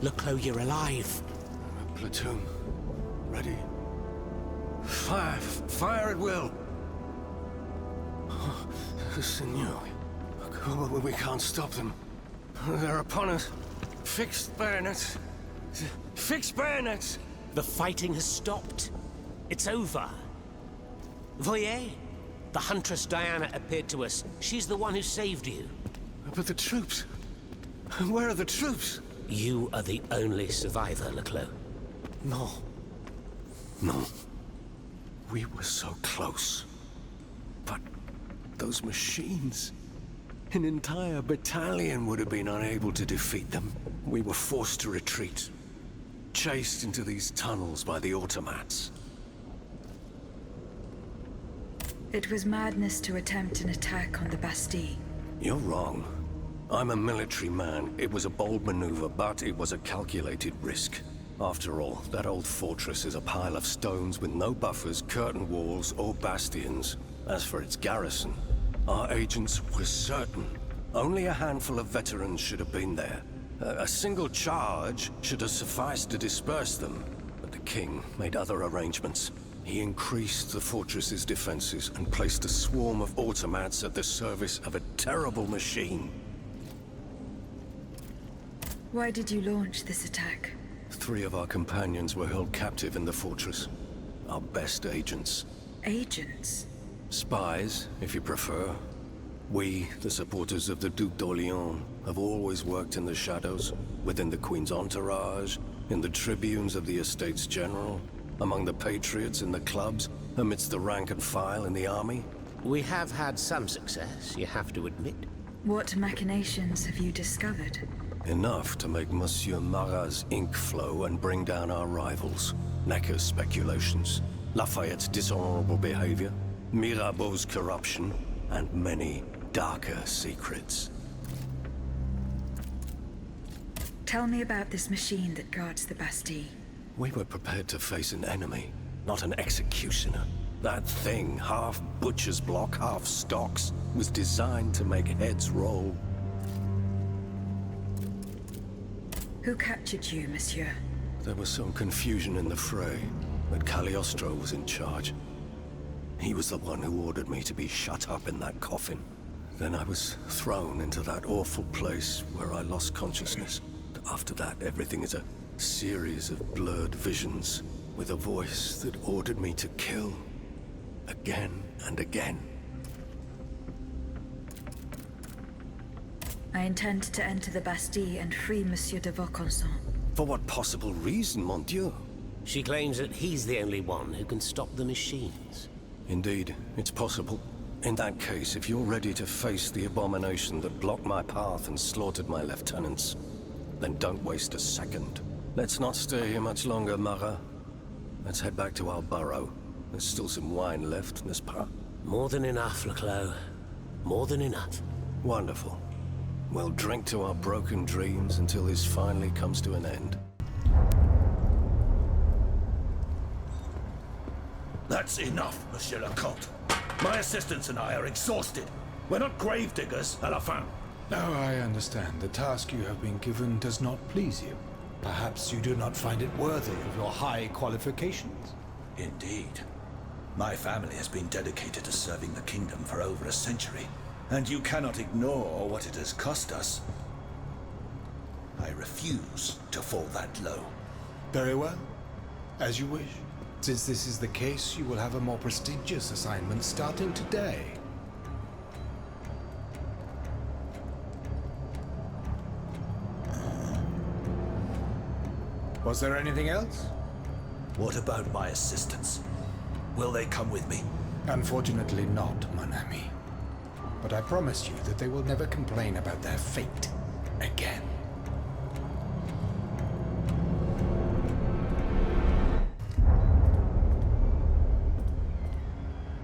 Laclos, you're alive. Platoon. Ready. Fire. Fire at will. Oh, Senor. We can't stop them. They're upon us. Fixed bayonets. Fixed bayonets! The fighting has stopped. It's over. Voyez? The Huntress Diana appeared to us. She's the one who saved you. But the troops... Where are the troops? You are the only survivor, Laclos. No. No. We were so close. But those machines... An entire battalion would have been unable to defeat them. We were forced to retreat. Chased into these tunnels by the automats. It was madness to attempt an attack on the Bastille. You're wrong. I'm a military man. It was a bold maneuver, but it was a calculated risk. After all, that old fortress is a pile of stones with no buffers, curtain walls, or bastions. As for its garrison, our agents were certain. Only a handful of veterans should have been there. A single charge should have sufficed to disperse them. But the king made other arrangements. He increased the fortress's defenses and placed a swarm of automats at the service of a terrible machine. Why did you launch this attack? 3 of our companions were held captive in the fortress. Our best agents. Agents? Spies, if you prefer. We, the supporters of the Duc d'Orléans, have always worked in the shadows, within the Queen's entourage, in the tribunes of the Estates General, among the patriots in the clubs, amidst the rank and file in the army. We have had some success, you have to admit. What machinations have you discovered? Enough to make Monsieur Marat's ink flow and bring down our rivals. Necker's speculations, Lafayette's dishonorable behavior, Mirabeau's corruption, and many darker secrets. Tell me about this machine that guards the Bastille. We were prepared to face an enemy, not an executioner. That thing, half butcher's block, half stocks, was designed to make heads roll. Who captured you, monsieur? There was some confusion in the fray, but Cagliostro was in charge. He was the one who ordered me to be shut up in that coffin. Then I was thrown into that awful place where I lost consciousness. After that, everything is a series of blurred visions, with a voice that ordered me to kill. Again and again. I intend to enter the Bastille and free Monsieur de Vaucanson. For what possible reason, mon Dieu? She claims that he's the only one who can stop the machines. Indeed, it's possible. In that case, if you're ready to face the abomination that blocked my path and slaughtered my lieutenants, then don't waste a second. Let's not stay here much longer, Marat. Let's head back to our burrow. There's still some wine left, n'est-ce pas? More than enough, Laclos. More than enough. Wonderful. We'll drink to our broken dreams until this finally comes to an end. That's enough, Monsieur le Comte. My assistants and I are exhausted. We're not gravediggers à la fin. Now I understand. The task you have been given does not please you. Perhaps you do not find it worthy of your high qualifications. Indeed. My family has been dedicated to serving the kingdom for over a century, and you cannot ignore what it has cost us. I refuse to fall that low. Very well. As you wish. Since this is the case, you will have a more prestigious assignment starting today. Was there anything else? What about my assistants? Will they come with me? Unfortunately not, mon ami. But I promise you that they will never complain about their fate again.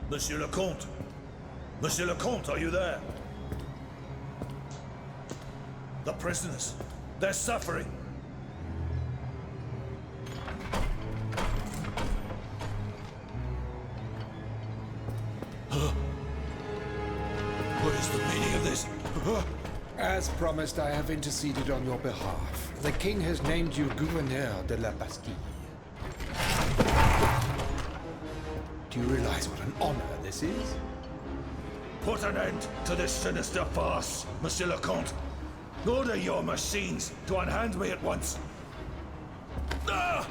Monsieur le Comte! Monsieur le Comte, are you there? The prisoners, they're suffering. What is the meaning of this? As promised, I have interceded on your behalf. The king has named you Gouverneur de la Bastille. Do you realize what an honor this is? Put an end to this sinister farce, Monsieur le Comte. Order your machines to unhand me at once. Ah!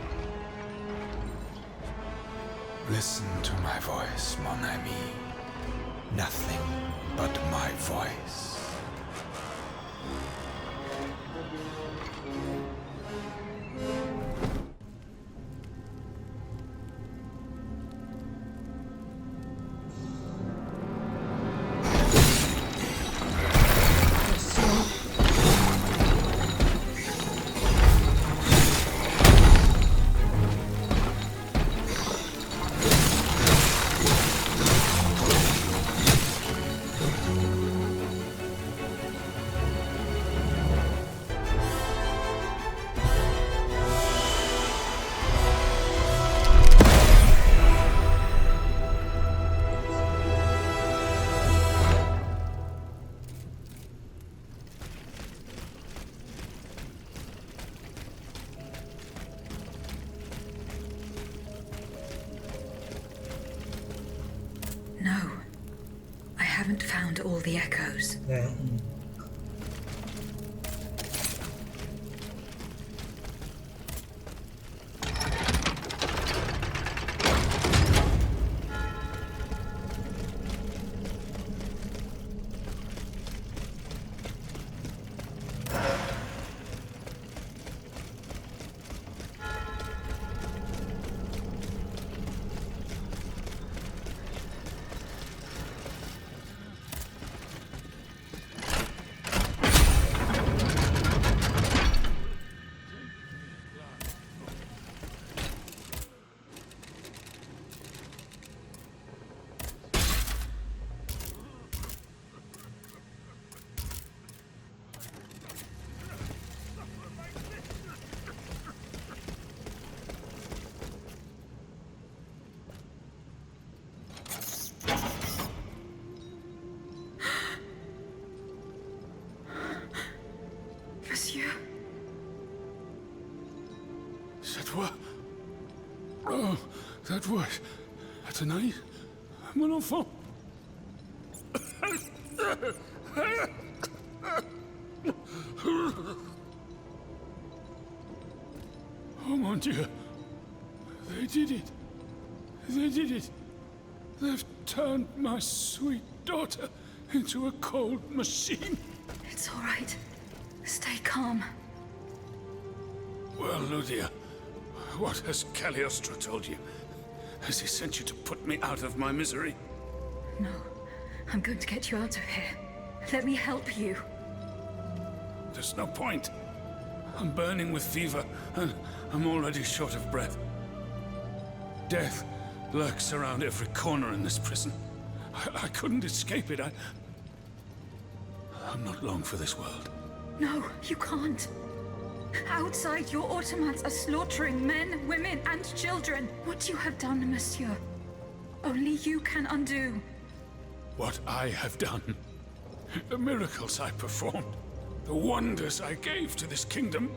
Listen to my voice, mon ami. Nothing but my voice. No. I haven't found all the echoes. Monsieur. Cette voix. Oh, that voice. Tonight, mon enfant. Oh mon Dieu. They did it. They did it. They've turned my sweet daughter into a cold machine. It's all right. Stay calm. Well, Lydia, what has Cagliostro told you? Has he sent you to put me out of my misery? No. I'm going to get you out of here. Let me help you. There's no point. I'm burning with fever, and I'm already short of breath. Death lurks around every corner in this prison. I couldn't escape it. I'm not long for this world. No, you can't. Outside, your automats are slaughtering men, women, and children. What you have done, monsieur, only you can undo. What I have done, the miracles I performed, the wonders I gave to this kingdom,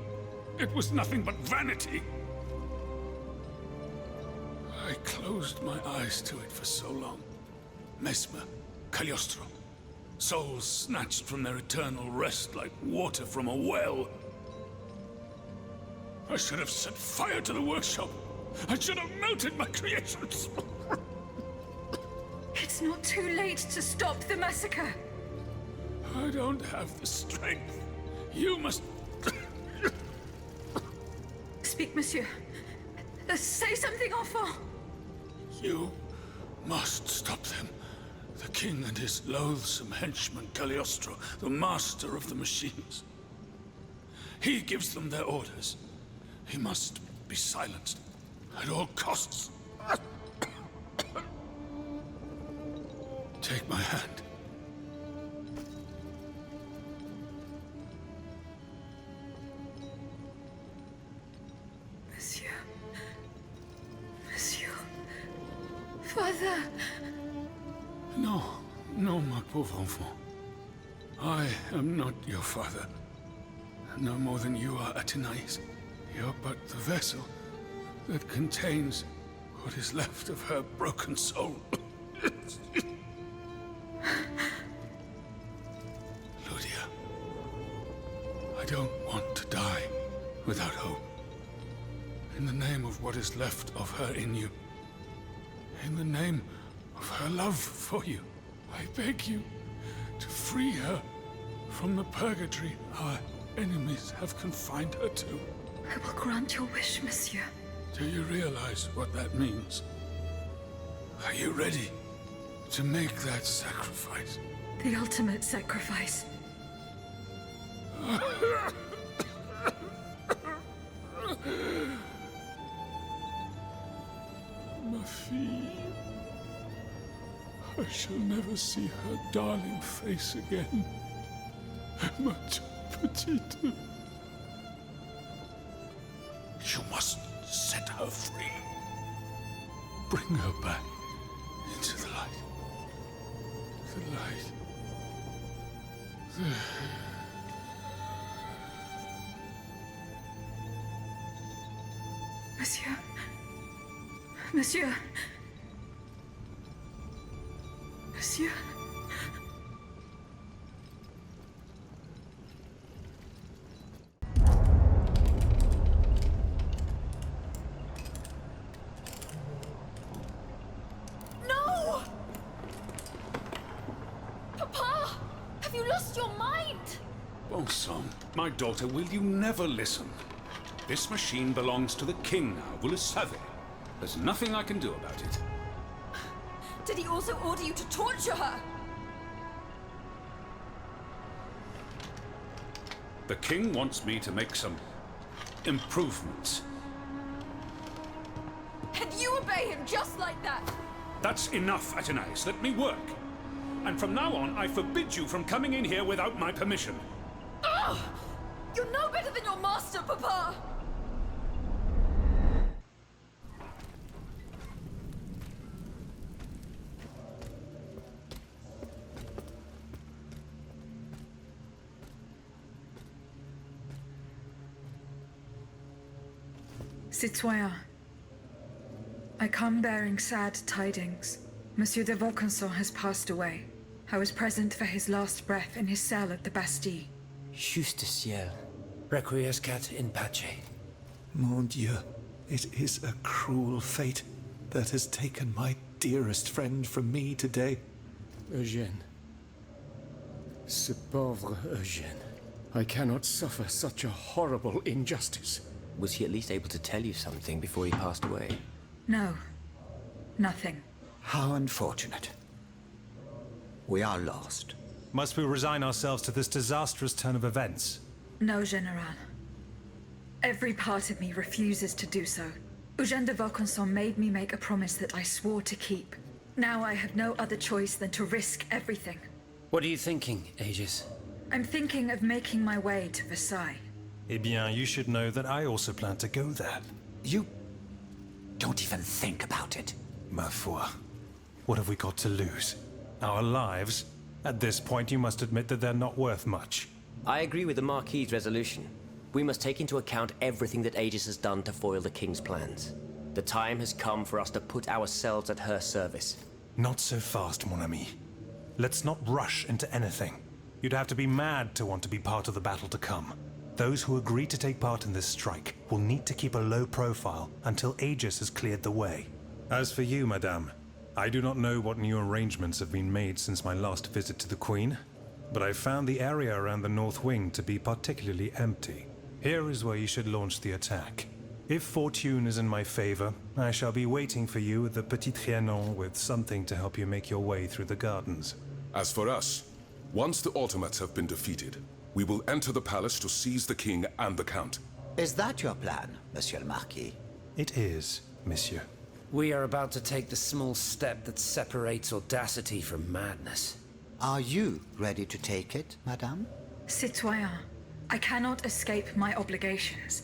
it was nothing but vanity. I closed my eyes to it for so long. Mesmer, Cagliostro, souls snatched from their eternal rest like water from a well. I should have set fire to the workshop. I should have melted my creations. It's not too late to stop the massacre. I don't have the strength. You must... Speak, monsieur. Say something, enfant! You must stop them. The king and his loathsome henchman, Cagliostro, the master of the machines. He gives them their orders. He must be silenced at all costs. Take my hand. Monsieur, Father. No, no, my pauvre enfant. I am not your father. No more than you are Athénaïs. You're but the vessel that contains what is left of her broken soul. Lydia, I don't want to die without hope. In the name of what is left of her in you, in the name of her love for you, I beg you to free her from the purgatory our enemies have confined her to. I will grant your wish, monsieur. Do you realize what that means? Are you ready to make that sacrifice? The ultimate sacrifice. Ma fille. I shall never see her darling face again. Ma petite. You must set her free. Bring her back into the light. The light. Monsieur. Monsieur. Monsieur. No! Papa! Have you lost your mind? Bon sang, my daughter, will you never listen? This machine belongs to the king now, vous le savez. There's nothing I can do about it. Did he also order you to torture her? The king wants me to make some improvements. And you obey him just like that? That's enough, Athénaïs. Let me work. And from now on, I forbid you from coming in here without my permission. Ugh! You're no better than your master, Papa! Citoyen, I come bearing sad tidings. Monsieur de Vaucanson has passed away. I was present for his last breath in his cell at the Bastille. Juste ciel. Requiescat in pace. Mon Dieu, it is a cruel fate that has taken my dearest friend from me today. Eugène. Ce pauvre Eugène. I cannot suffer such a horrible injustice. Was he at least able to tell you something before he passed away? No. Nothing. How unfortunate. We are lost. Must we resign ourselves to this disastrous turn of events? No, General. Every part of me refuses to do so. Eugène de Vaucanson made me make a promise that I swore to keep. Now I have no other choice than to risk everything. What are you thinking, Aegis? I'm thinking of making my way to Versailles. Eh bien, you should know that I also plan to go there. You don't even think about it. Ma foi. What have we got to lose? Our lives? At this point, you must admit that they're not worth much. I agree with the Marquis's resolution. We must take into account everything that Aegis has done to foil the King's plans. The time has come for us to put ourselves at her service. Not so fast, mon ami. Let's not rush into anything. You'd have to be mad to want to be part of the battle to come. Those who agree to take part in this strike will need to keep a low profile until Aegis has cleared the way. As for you, madame, I do not know what new arrangements have been made since my last visit to the Queen, but I found the area around the North Wing to be particularly empty. Here is where you should launch the attack. If fortune is in my favor, I shall be waiting for you at the Petit Trianon with something to help you make your way through the gardens. As for us, once the automats have been defeated, we will enter the palace to seize the king and the count. Is that your plan, Monsieur le Marquis? It is, monsieur. We are about to take the small step that separates audacity from madness. Are you ready to take it, madame? Citoyen, I cannot escape my obligations.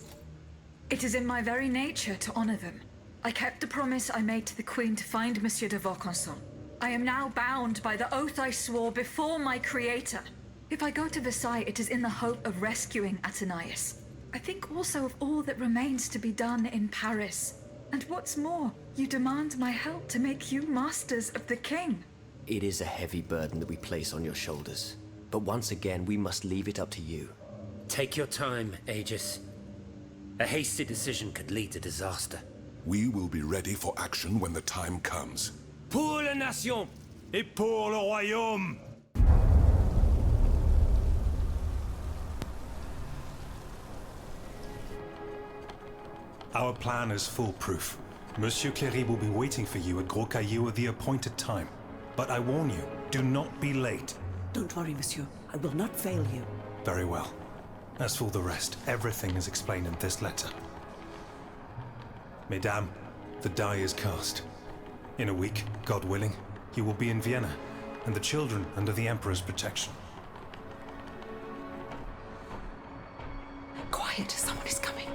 It is in my very nature to honor them. I kept the promise I made to the Queen to find Monsieur de Vaucanson. I am now bound by the oath I swore before my creator. If I go to Versailles, it is in the hope of rescuing Athenais. I think also of all that remains to be done in Paris. And what's more, you demand my help to make you masters of the king. It is a heavy burden that we place on your shoulders. But once again, we must leave it up to you. Take your time, Aegis. A hasty decision could lead to disaster. We will be ready for action when the time comes. Pour la nation et pour le royaume! Our plan is foolproof. Monsieur Cléry will be waiting for you at Gros Caillou at the appointed time. But I warn you, do not be late. Don't worry, monsieur. I will not fail you. Very well. As for the rest, everything is explained in this letter. Mesdames, the die is cast. In a week, God willing, you will be in Vienna, and the children under the Emperor's protection. Quiet, someone is coming.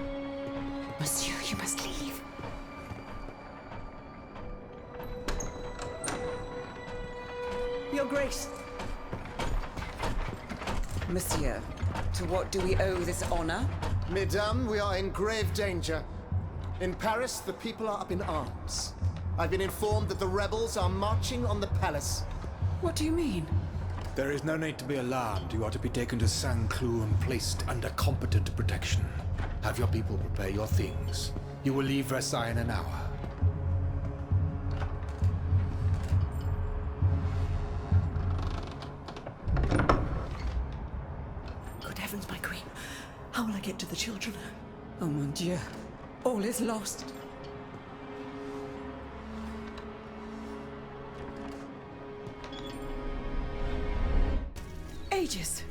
Monsieur, you must leave. Your Grace. Monsieur, to what do we owe this honor? Mesdames, we are in grave danger. In Paris, the people are up in arms. I've been informed that the rebels are marching on the palace. What do you mean? There is no need to be alarmed. You are to be taken to Saint-Cloud and placed under competent protection. Have your people prepare your things. You will leave Versailles in an hour. Good heavens, my queen. How will I get to the children? Oh mon Dieu. All is lost. Aegis,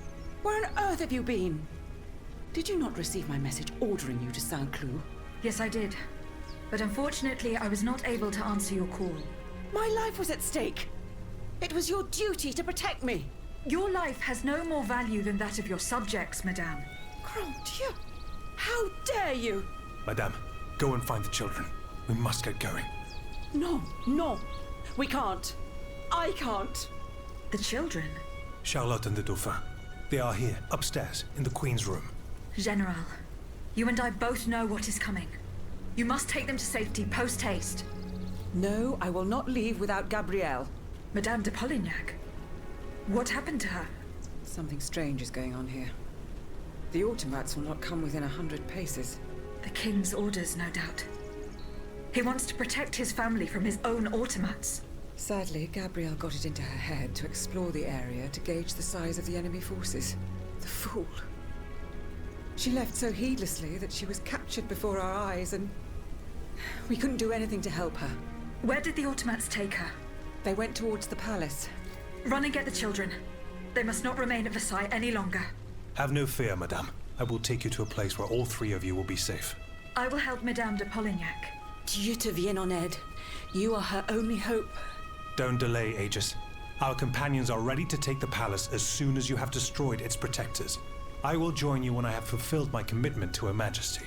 where on earth have you been? Did you not receive my message ordering you to Saint-Cloud? Yes, I did. But unfortunately, I was not able to answer your call. My life was at stake. It was your duty to protect me. Your life has no more value than that of your subjects, madame. Grand Dieu! How dare you! Madame, go and find the children. We must get going. No, no. We can't. I can't. The children? Charlotte and the Dauphin. They are here, upstairs, in the Queen's room. General, you and I both know what is coming. You must take them to safety post-haste. No, I will not leave without Gabrielle. Madame de Polignac? What happened to her? Something strange is going on here. The automats will not come within 100 paces. The king's orders, no doubt. He wants to protect his family from his own automats. Sadly, Gabrielle got it into her head to explore the area to gauge the size of the enemy forces. The fool. She left so heedlessly that she was captured before our eyes, and we couldn't do anything to help her. Where did the automats take her? They went towards the palace. Run and get the children. They must not remain at Versailles any longer. Have no fear, madame. I will take you to a place where all three of you will be safe. I will help Madame de Polignac. Dieu te vienne en aide. You are her only hope. Don't delay, Aegis. Our companions are ready to take the palace as soon as you have destroyed its protectors. I will join you when I have fulfilled my commitment to Her Majesty.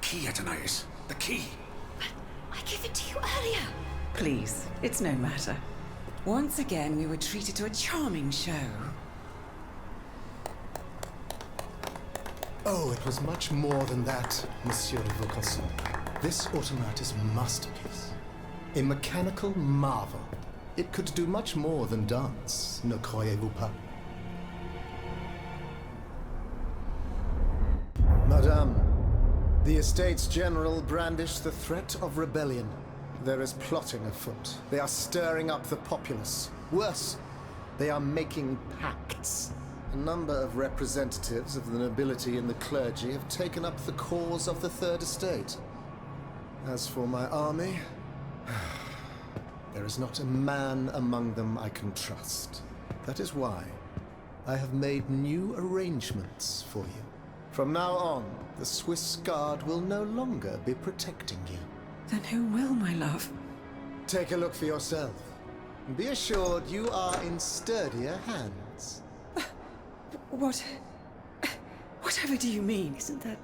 key, Athenais. The key. I gave it to you earlier. Please, it's no matter. Once again, we were treated to a charming show. Oh, it was much more than that, Monsieur de Vaucanson. This automat is a masterpiece. A mechanical marvel. It could do much more than dance, ne croyez-vous pas? Madame, the Estates General brandish the threat of rebellion. There is plotting afoot. They are stirring up the populace. Worse, they are making pacts. A number of representatives of the nobility and the clergy have taken up the cause of the Third Estate. As for my army, there is not a man among them I can trust. That is why I have made new arrangements for you. From now on, the Swiss Guard will no longer be protecting you. Then who will, my love? Take a look for yourself. Be assured you are in sturdier hands. Whatever do you mean? Isn't that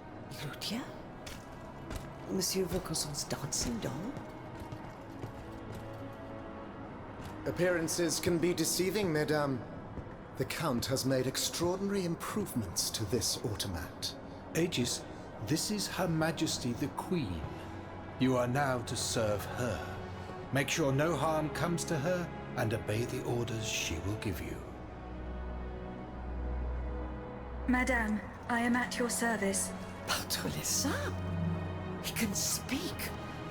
Rudyard? Monsieur Vaucanson's dancing doll? Appearances can be deceiving, mesdames. The Count has made extraordinary improvements to this automat. Aegis, this is Her Majesty the Queen. You are now to serve her. Make sure no harm comes to her and obey the orders she will give you. Madame, I am at your service. Patre les arbres? He can speak.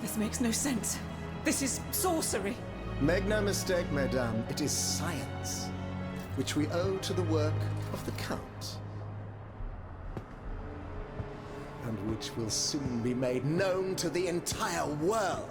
This makes no sense. This is sorcery. Make no mistake, mesdames, it is science, which we owe to the work of the Count. And which will soon be made known to the entire world.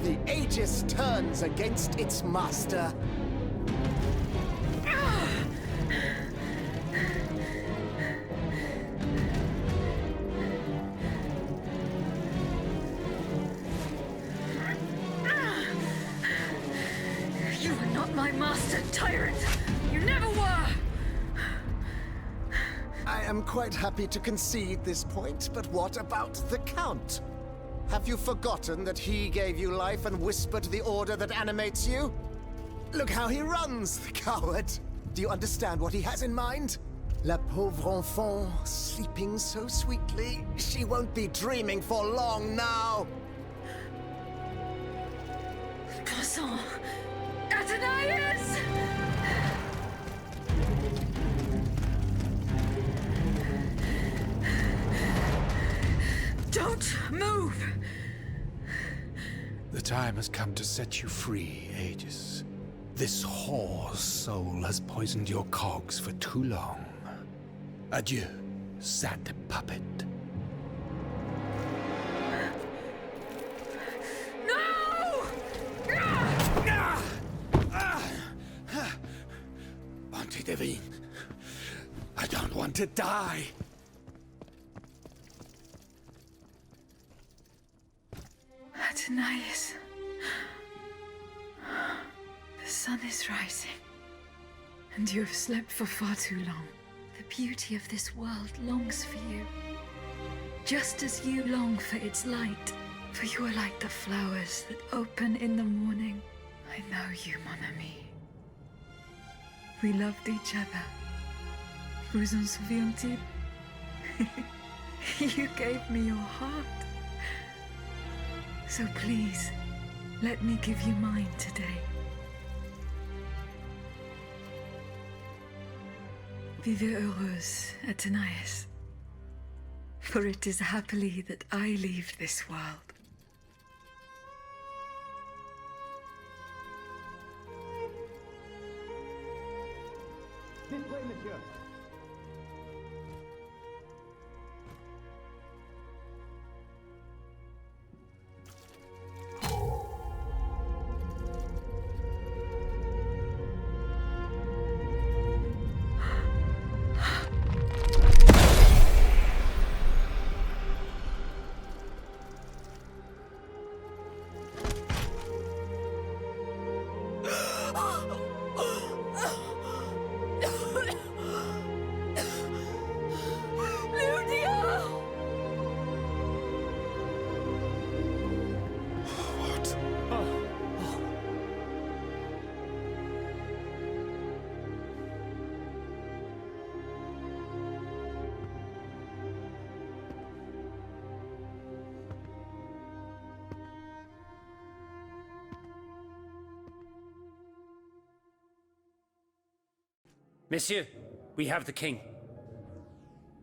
The Aegis turns against its master. You are not my master, tyrant! You never were! I am quite happy to concede this point, but what about the Count? Have you forgotten that he gave you life and whispered the order that animates you? Look how he runs, the coward! Do you understand what he has in mind? La pauvre enfant, sleeping so sweetly, she won't be dreaming for long now! Passant! Athenais! Don't move! The time has come to set you free, Aegis. This whore's soul has poisoned your cogs for too long. Adieu, sad puppet. No! Bonté divine, I don't want to die. Athenais. sun is rising, and you have slept for far too long. The beauty of this world longs for you, just as you long for its light. For you are like the flowers that open in the morning. I know you, mon ami. We loved each other. Vous en souvient-il? You gave me your heart. So please, let me give you mine today. Vivez heureuse, Athénaïs. For it is happily that I leave this world. This way, monsieur. Monsieur, we have the king.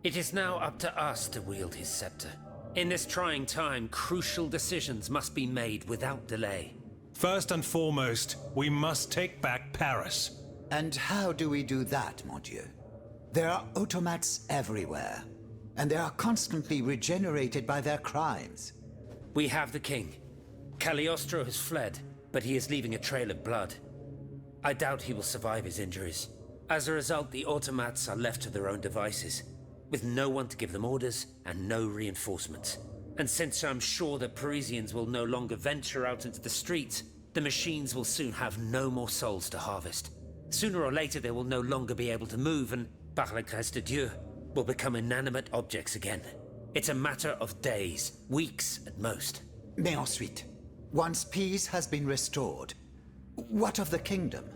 It is now up to us to wield his scepter. In this trying time, crucial decisions must be made without delay. First and foremost, we must take back Paris. And how do we do that, mon Dieu? There are automats everywhere, and they are constantly regenerated by their crimes. We have the king. Cagliostro has fled, but he is leaving a trail of blood. I doubt he will survive his injuries. As a result, the automats are left to their own devices, with no one to give them orders and no reinforcements. And since I'm sure that Parisians will no longer venture out into the streets, the machines will soon have no more souls to harvest. Sooner or later, they will no longer be able to move and, par la grâce de Dieu, will become inanimate objects again. It's a matter of days, weeks at most. Mais ensuite, once peace has been restored, what of the kingdom?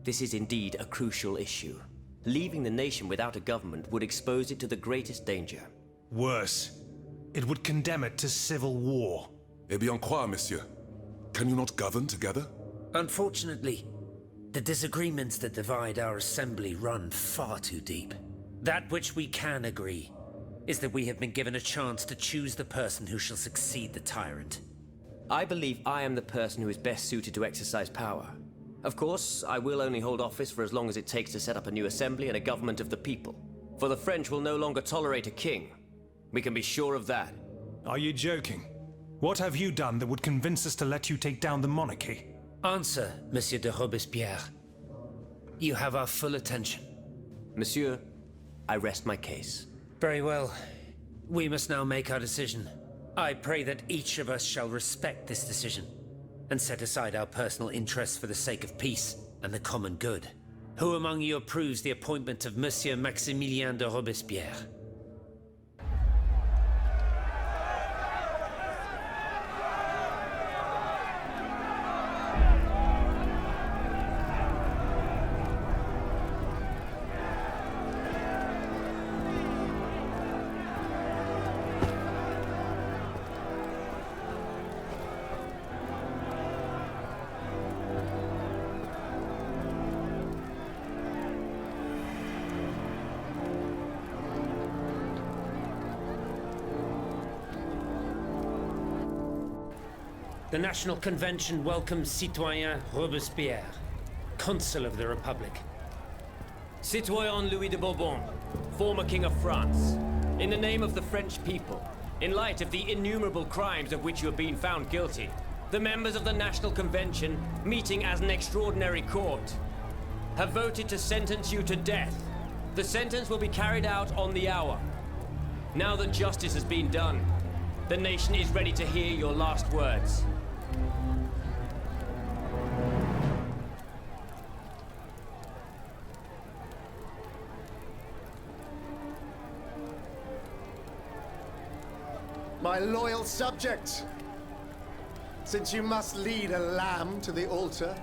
This is indeed a crucial issue. Leaving the nation without a government would expose it to the greatest danger. Worse, it would condemn it to civil war. Eh bien quoi, monsieur? Can you not govern together? Unfortunately, the disagreements that divide our assembly run far too deep. That which we can agree is that we have been given a chance to choose the person who shall succeed the tyrant. I believe I am the person who is best suited to exercise power. Of course, I will only hold office for as long as it takes to set up a new assembly and a government of the people. For the French will no longer tolerate a king. We can be sure of that. Are you joking? What have you done that would convince us to let you take down the monarchy? Answer, Monsieur de Robespierre. You have our full attention. Monsieur, I rest my case. Very well. We must now make our decision. I pray that each of us shall respect this decision and set aside our personal interests for the sake of peace and the common good. Who among you approves the appointment of Monsieur Maximilien de Robespierre? The National Convention welcomes Citoyen Robespierre, Consul of the Republic. Citoyen Louis de Bourbon, former King of France, in the name of the French people, in light of the innumerable crimes of which you have been found guilty, the members of the National Convention, meeting as an extraordinary court, have voted to sentence you to death. The sentence will be carried out on the hour. Now that justice has been done, the nation is ready to hear your last words. My loyal subject! Since you must lead a lamb to the altar,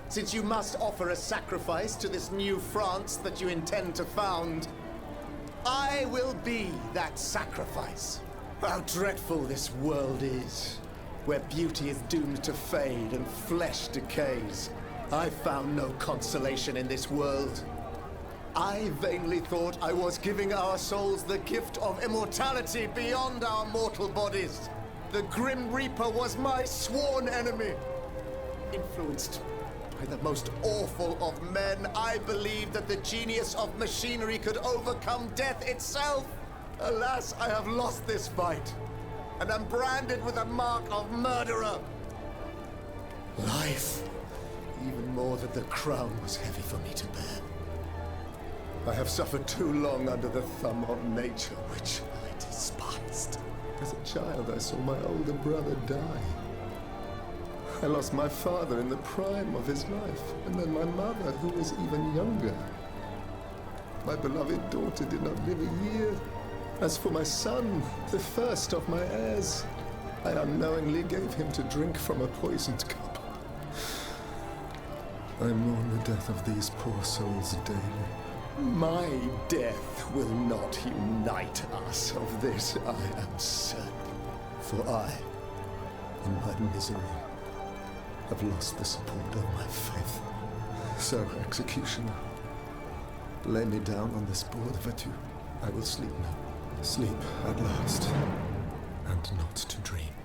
since you must offer a sacrifice to this new France that you intend to found, I will be that sacrifice. How dreadful this world is, where beauty is doomed to fade and flesh decays. I found no consolation in this world. I vainly thought I was giving our souls the gift of immortality beyond our mortal bodies. The Grim Reaper was my sworn enemy. Influenced by the most awful of men, I believed that the genius of machinery could overcome death itself. Alas, I have lost this fight, and am branded with the mark of murderer. Life, even more than the crown, was heavy for me to bear. I have suffered too long under the thumb of nature, which I despised. As a child, I saw my older brother die. I lost my father in the prime of his life, and then my mother, who was even younger. My beloved daughter did not live a year. As for my son, the first of my heirs, I unknowingly gave him to drink from a poisoned cup. I mourn the death of these poor souls daily. My death will not unite us, of this I am certain. For I, in my misery, have lost the support of my faith. So, executioner, lay me down on this board of adieu. I will sleep now. Sleep at last, and not to dream.